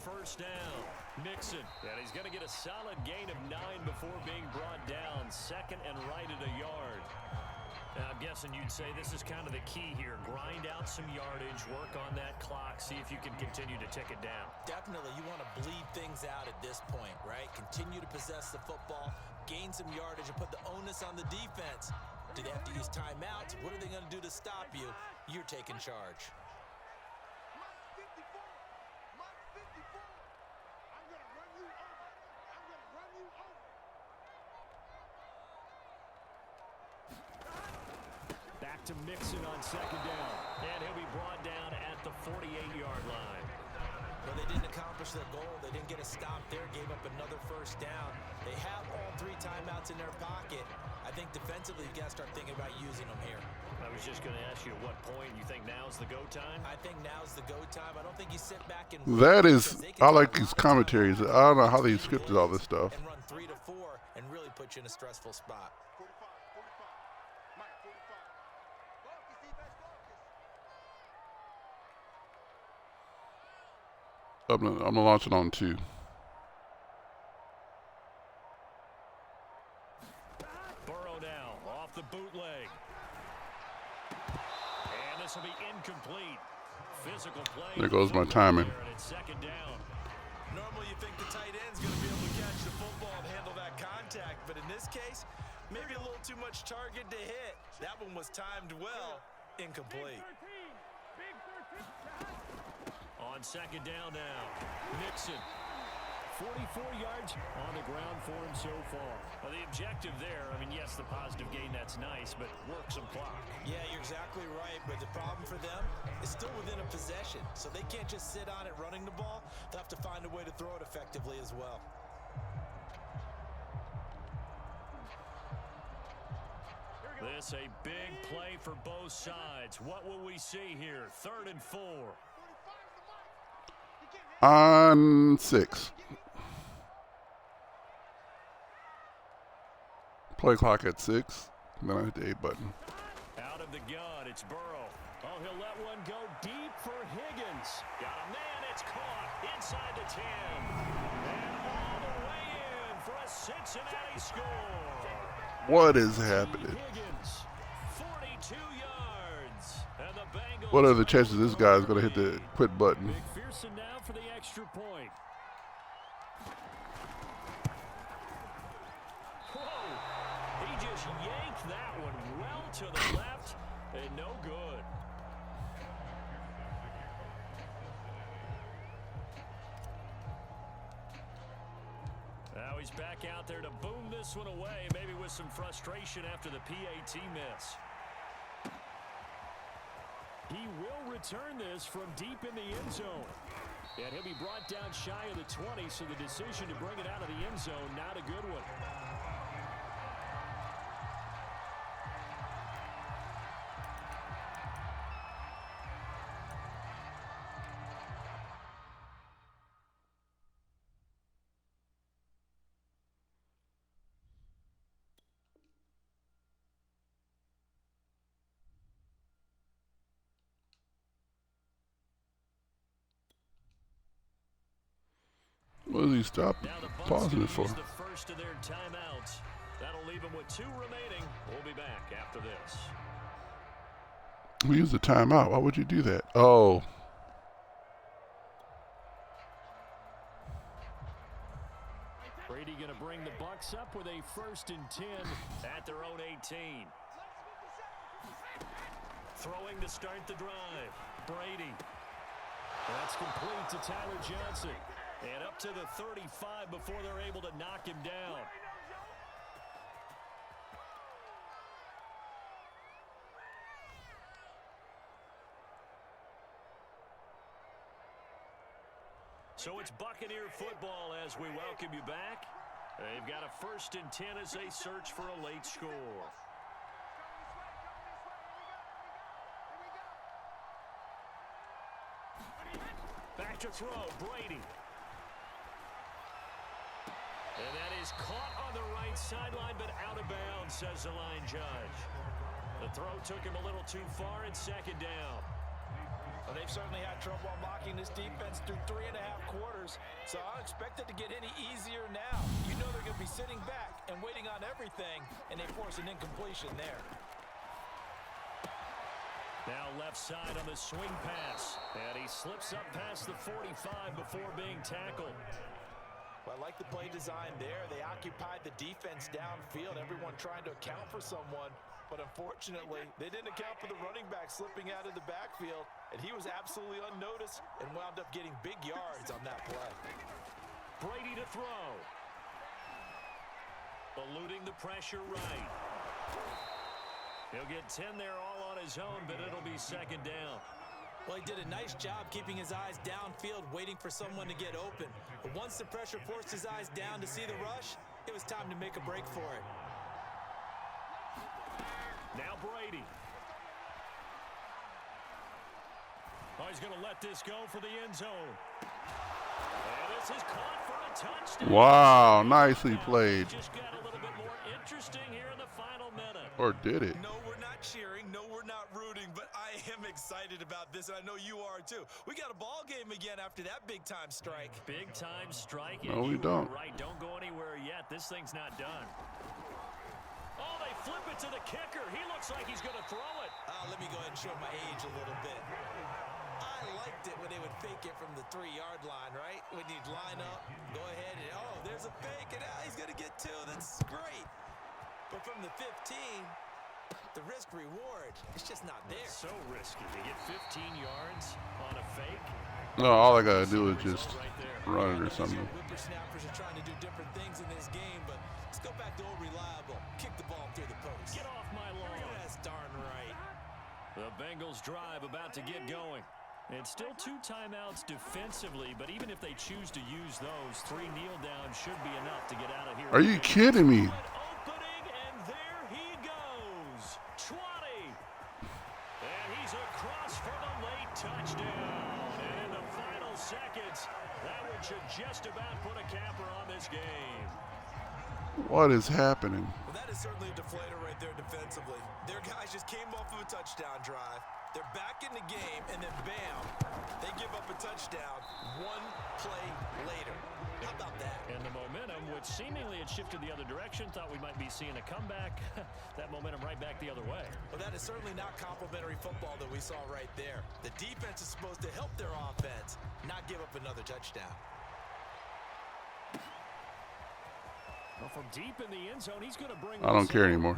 First down, Mixon, and he's going to get a solid gain of 9 before being brought down. 2nd and right at a yard. Now, I'm guessing you'd say this is kind of the key here. Grind out some yardage, work on that clock, see if you can continue to tick it down. Definitely, you want to bleed things out at this point, right? Continue to possess the football, gain some yardage, and put the onus on the defense. Do they have to use timeouts? What are they going to do to stop you? You're taking charge. To Mixon on 2nd down, and he'll be brought down at the 48-yard line. Well, they didn't accomplish their goal. They didn't get a stop there, gave up another first down. They have all 3 timeouts in their pocket. I think defensively, you got to start thinking about using them here. I was just going to ask you at what point you think now's the go time? I think now's the go time. I don't think you sit back and that is, I like these commentaries. I don't know how they scripted all this stuff. And run 3 to 4 and really put you in a stressful spot. I'm gonna launch it on 2. Burrow now off the bootleg. And this will be incomplete. Physical play. There goes my timing. And it's 2nd down. Normally you think the tight end's going to be able to catch the football and handle that contact, but in this case, maybe a little too much target to hit. That one was timed well, incomplete. Big 13. On 2nd down now, Mixon. 44 yards on the ground for him so far. Well, the objective there, I mean, yes, the positive gain, that's nice, but work some clock. Yeah, you're exactly right, but the problem for them is still within a possession, so they can't just sit on it running the ball. They'll have to find a way to throw it effectively as well. This a big play for both sides. What will we see here? 3rd and 4. On 6. Play clock at 6. Then I hit the A button. Out of the gun, it's Burrow. Oh, he'll let one go deep for Higgins. Got a man, it's caught inside the 10. And all the way in for a Cincinnati score. What is happening? Higgins, 42 yards. What are the chances this guy is going to hit the quit button? McPherson now for the extra point. Whoa! He just yanked that one well to the left and no good. Now he's back out there to boom this one away, maybe with some frustration after the PAT miss. He will return this from deep in the end zone. And he'll be brought down shy of the 20, so the decision to bring it out of the end zone, not a good one. What does he stop pausing it for? The first of their timeouts. That'll leave them with 2 remaining. We'll be back after this. We use the timeout. Why would you do that? Oh. Brady going to bring the Bucs up with a 1st and 10 at their own 18. Throwing to start the drive. Brady. That's complete to Tyler Johnson. And up to the 35 before they're able to knock him down. So it's Buccaneer football as we welcome you back. They've got a 1st and 10 as they search for a late score. Back to throw, Brady. And that is caught on the right sideline, but out of bounds, says the line judge. The throw took him a little too far at 2nd down. Well, they've certainly had trouble unlocking this defense through 3.5 quarters, so I don't expect it to get any easier now. You know they're going to be sitting back and waiting on everything, and they force an incompletion there. Now left side on the swing pass, and he slips up past the 45 before being tackled. Well, I like the play design there. They occupied the defense downfield, everyone trying to account for someone. But unfortunately, they didn't account for the running back slipping out of the backfield, and he was absolutely unnoticed and wound up getting big yards on that play. Brady to throw. Eluding the pressure right. He'll get 10 there all on his own, but it'll be 2nd down. Well, he did a nice job keeping his eyes downfield, waiting for someone to get open. But once the pressure forced his eyes down to see the rush, it was time to make a break for it. Now Brady. Oh, he's going to let this go for the end zone. And this is caught for a touchdown. Wow, nicely played. Just got a little bit more interesting here in the final minute. Or did it? No, we're not cheering. No, we're not rooting. But I am excited about this, and I know you are too. We got a ball game again after that big-time strike. Big-time strike. No, we don't. Right, don't go anywhere yet. This thing's not done. Oh, they flip it to the kicker. He looks like he's going to throw it. Let me go ahead and show my age a little bit. I liked it when they would fake it from the 3-yard line, right? When you'd line up, go ahead, and oh, there's a fake, and he's going to get 2. That's great. But from the 15, the risk-reward, it's just not there. It's so risky to get 15 yards on a fake. No, all I got to do is just run it or something. Whippersnappers are trying to do different things in this game, but let's go back to old reliable. Kick the ball through the post. Get off my lawn. That's darn right. The Bengals drive about to get going. It's still 2 timeouts defensively, but even if they choose to use those, 3 kneel downs should be enough to get out of here. Are you kidding me? Opening, and there he goes. 20. And he's across for the late touchdown. And in the final seconds, that one should just about put a capper on this game. What is happening? Well, that is certainly a deflator right there defensively. Their guys just came off of a touchdown drive. They're back in the game, and then bam, they give up a touchdown 1 play later. How about that? And the momentum which seemingly had shifted the other direction. Thought we might be seeing a comeback. That momentum right back the other way. Well, that is certainly not complimentary football that we saw right there. The defense is supposed to help their offense, not give up another touchdown. Well, from deep in the end zone, he's going to bring. I don't care anymore.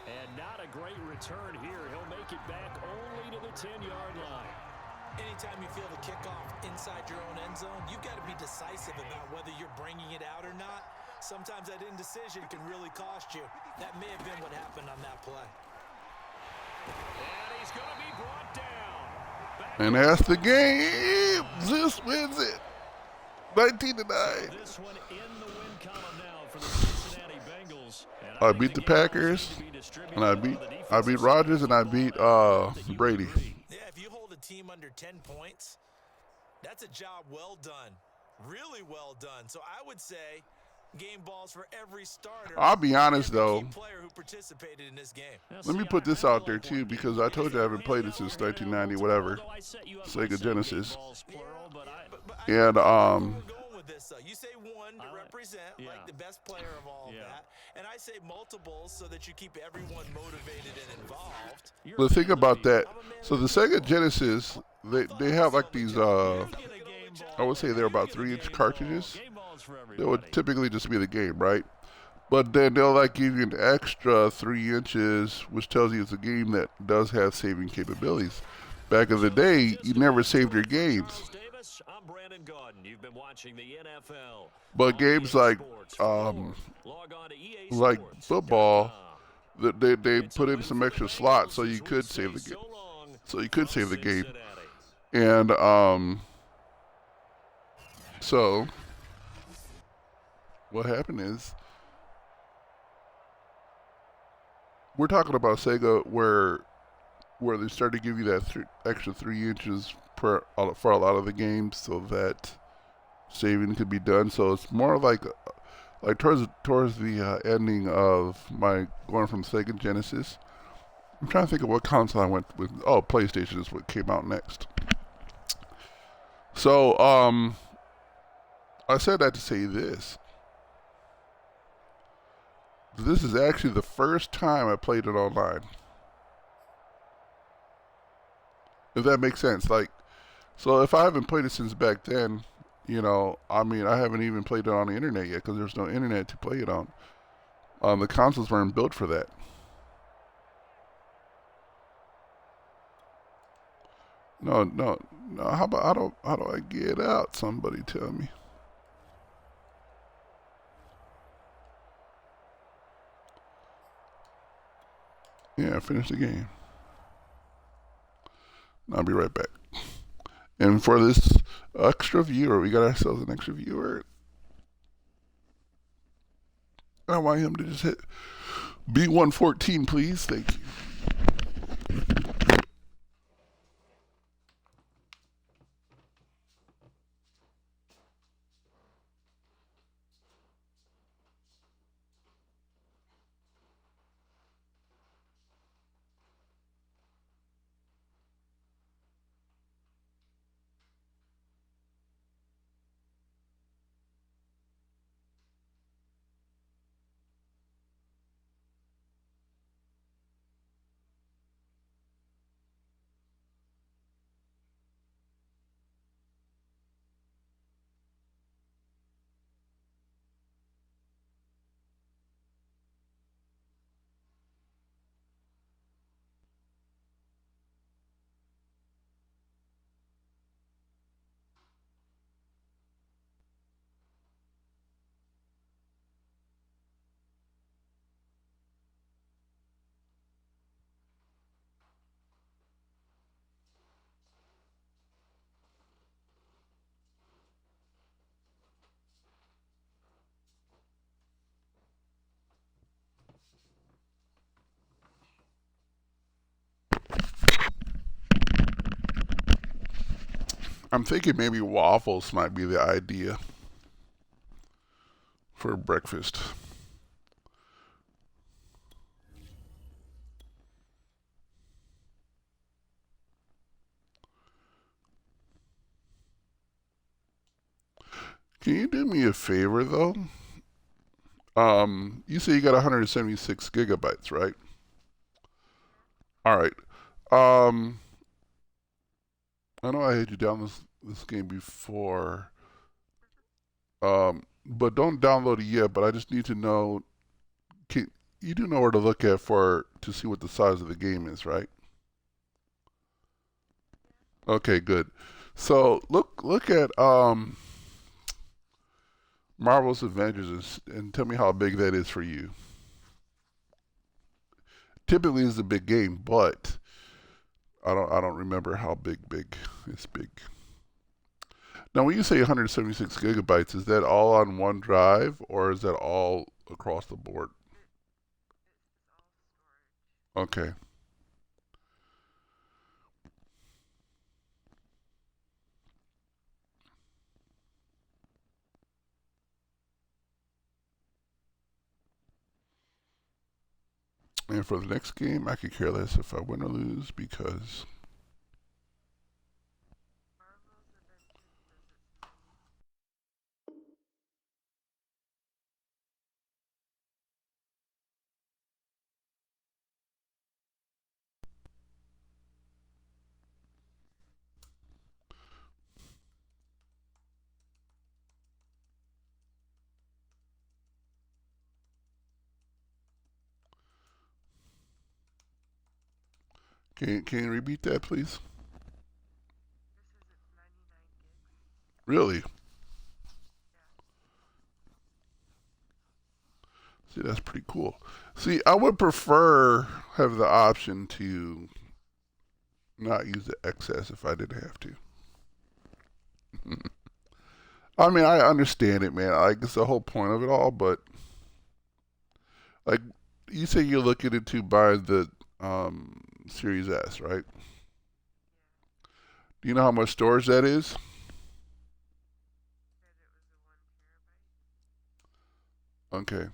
And not a great return here. He'll make it back only to the 10-yard line. Anytime you feel the kickoff inside your own end zone, you've got to be decisive about whether you're bringing it out or not. Sometimes that indecision can really cost you. That may have been what happened on that play. And he's going to be brought down. And that's the game. Zeus wins it. 19-9. This one in the win column now for the Cincinnati Bengals. I beat the Packers, and I beat Rodgers, and I beat Brady. Yeah, if you hold a team under 10 points, that's a job well done. Really well done. So I would say game balls for every starter. I'll be honest, though. Player who participated in this game. Let me put this out there, too, because I told you I haven't played it since 1990, whatever. Sega Genesis. And, You say one to represent, like the best player of all of that. And I say multiples so that you keep everyone motivated and involved. the thing about that, so the Sega Genesis, they have like these, I would say they're about 3-inch cartridges. That would typically just be the game, right? But then they'll like give you an extra 3 inches, which tells you it's a game that does have saving capabilities. Back in the day, you never saved your games. But games like football, they put in some extra slots so you could save the game. So you could save the game. And so what happened is, we're talking about Sega where they started to give you that extra 3 inches for a lot of the games so that saving could be done. So it's more like towards the ending of my going from Sega Genesis. I'm trying to think of what console I went with. Oh, PlayStation is what came out next. So I said that to say this. This is actually the first time I played it online. If that makes sense. Like, so if I haven't played it since back then, you know, I mean, I haven't even played it on the internet yet because there's no internet to play it on. The consoles weren't built for that. No. How do I get out? Somebody tell me. Yeah, finish the game. I'll be right back. And for this extra viewer, we got ourselves an extra viewer. I want him to just hit B114, please. Thank you. I'm thinking maybe waffles might be the idea for breakfast. Can you do me a favor though? You say you got 176 gigabytes, right? All right. Um, I know I had you down this game before. But don't download it yet. But I just need to know. You do know where to look at to see what the size of the game is, right? Okay, good. So look at Marvel's Avengers and tell me how big that is for you. Typically, it's a big game, but I don't remember how big it's big. Now, when you say 176 gigabytes, is that all on one drive or is that all across the board? Okay. And for the next game, I could care less if I win or lose because can you repeat that, please? Really? See, that's pretty cool. See, I would prefer have the option to not use the excess if I didn't have to. I mean, I understand it, man. Like it's the whole point of it all, but like you say, you're looking into buying the Series S, right? Do you know how much storage that is? Okay.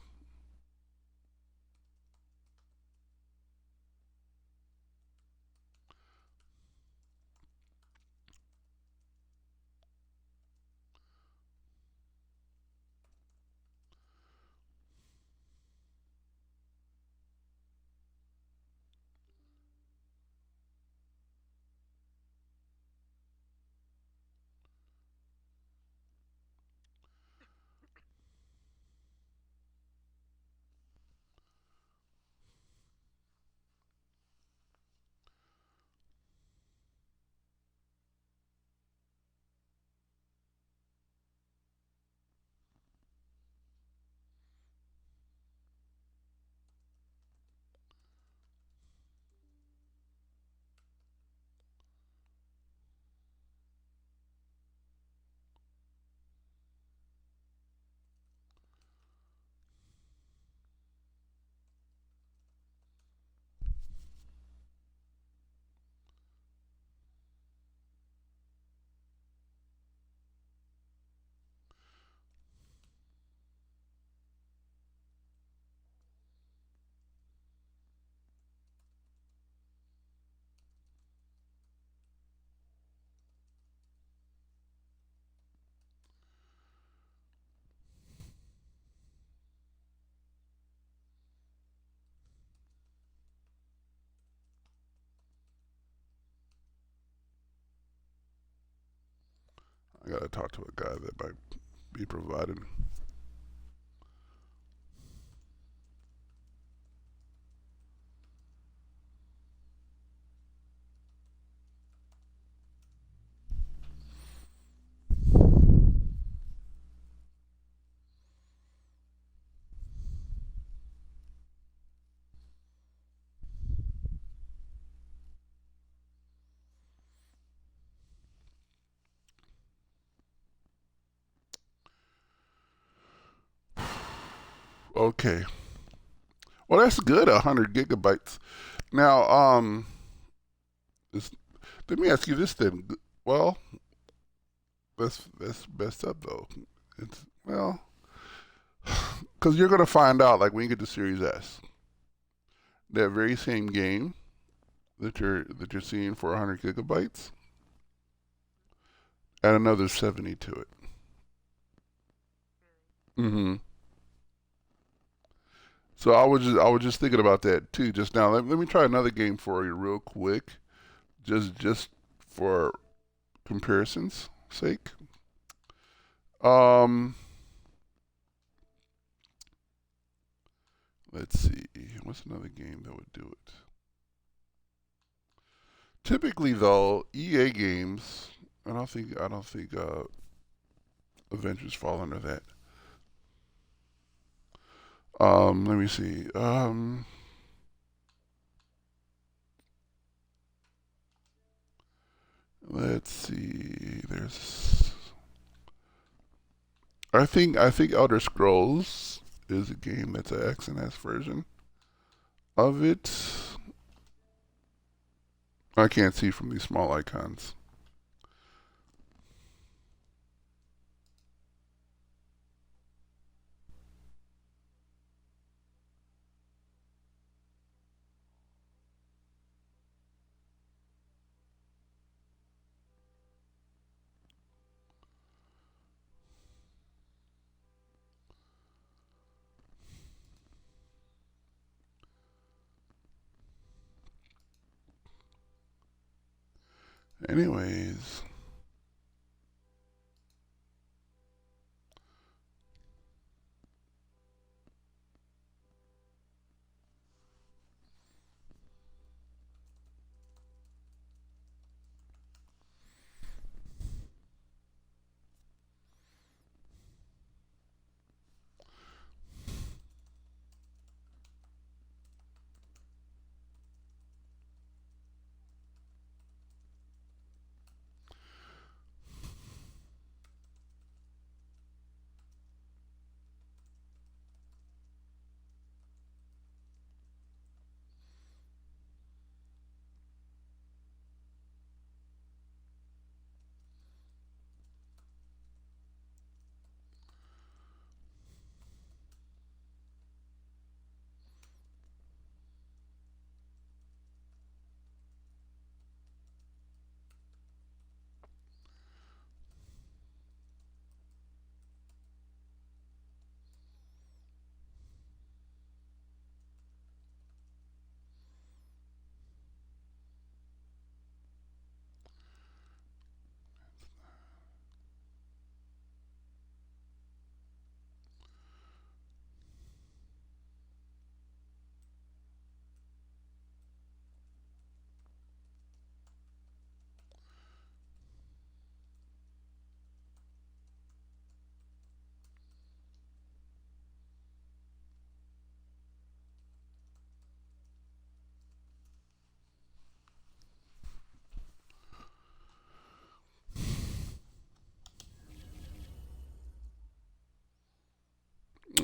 I gotta talk to a guy that might be providing. Okay. Well, that's good. 100 gigabytes. Now, this, let me ask you this then. Well, that's messed up though. It's well, because you're gonna find out like when you get to Series S, that very same game that you're seeing for 100 gigabytes, add another 70 to it. Mm-hmm. So I was just thinking about that too just now. Let me try another game for you real quick, just for comparison's sake. Um, let's see. What's another game that would do it? Typically, though, EA games. I don't think Avengers fall under that. Let me see. Let's see. I think Elder Scrolls is a game that's an X and S version of it. I can't see from these small icons. Anyways,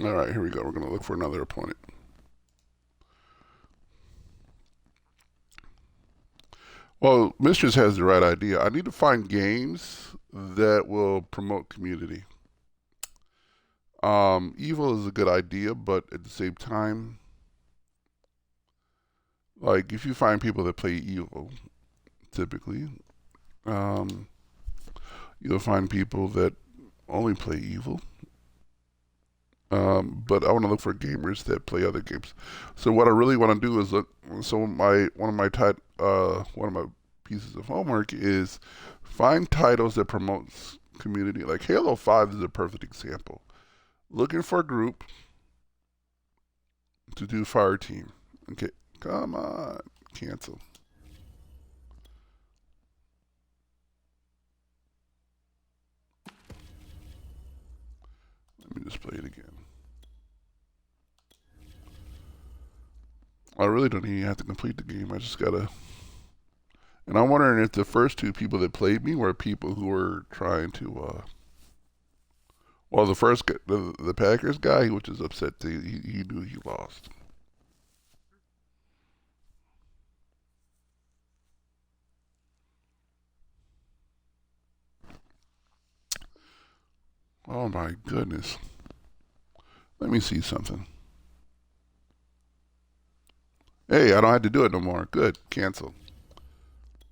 all right, here we go. We're gonna look for another opponent. Well, Mistress has the right idea. I need to find games that will promote community. Evil is a good idea, but at the same time, like if you find people that play evil, typically, um, you'll find people that only play evil. But I want to look for gamers that play other games. So what I really want to do is look. So one of my pieces of homework is find titles that promotes community. Like Halo 5 is a perfect example. Looking for a group to do fire team. Okay, come on, cancel. Let me just play it again. I really don't even have to complete the game. I just gotta. And I'm wondering if the first two people that played me were people who were trying to. Well, the first guy, the Packers guy, he was just upset. He knew he lost. Oh my goodness. Let me see something. Hey, I don't have to do it no more. Good. Cancel.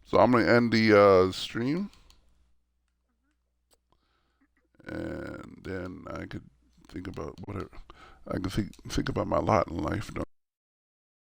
So I'm going to end the stream. And then I could think about whatever. I can think about my lot in life.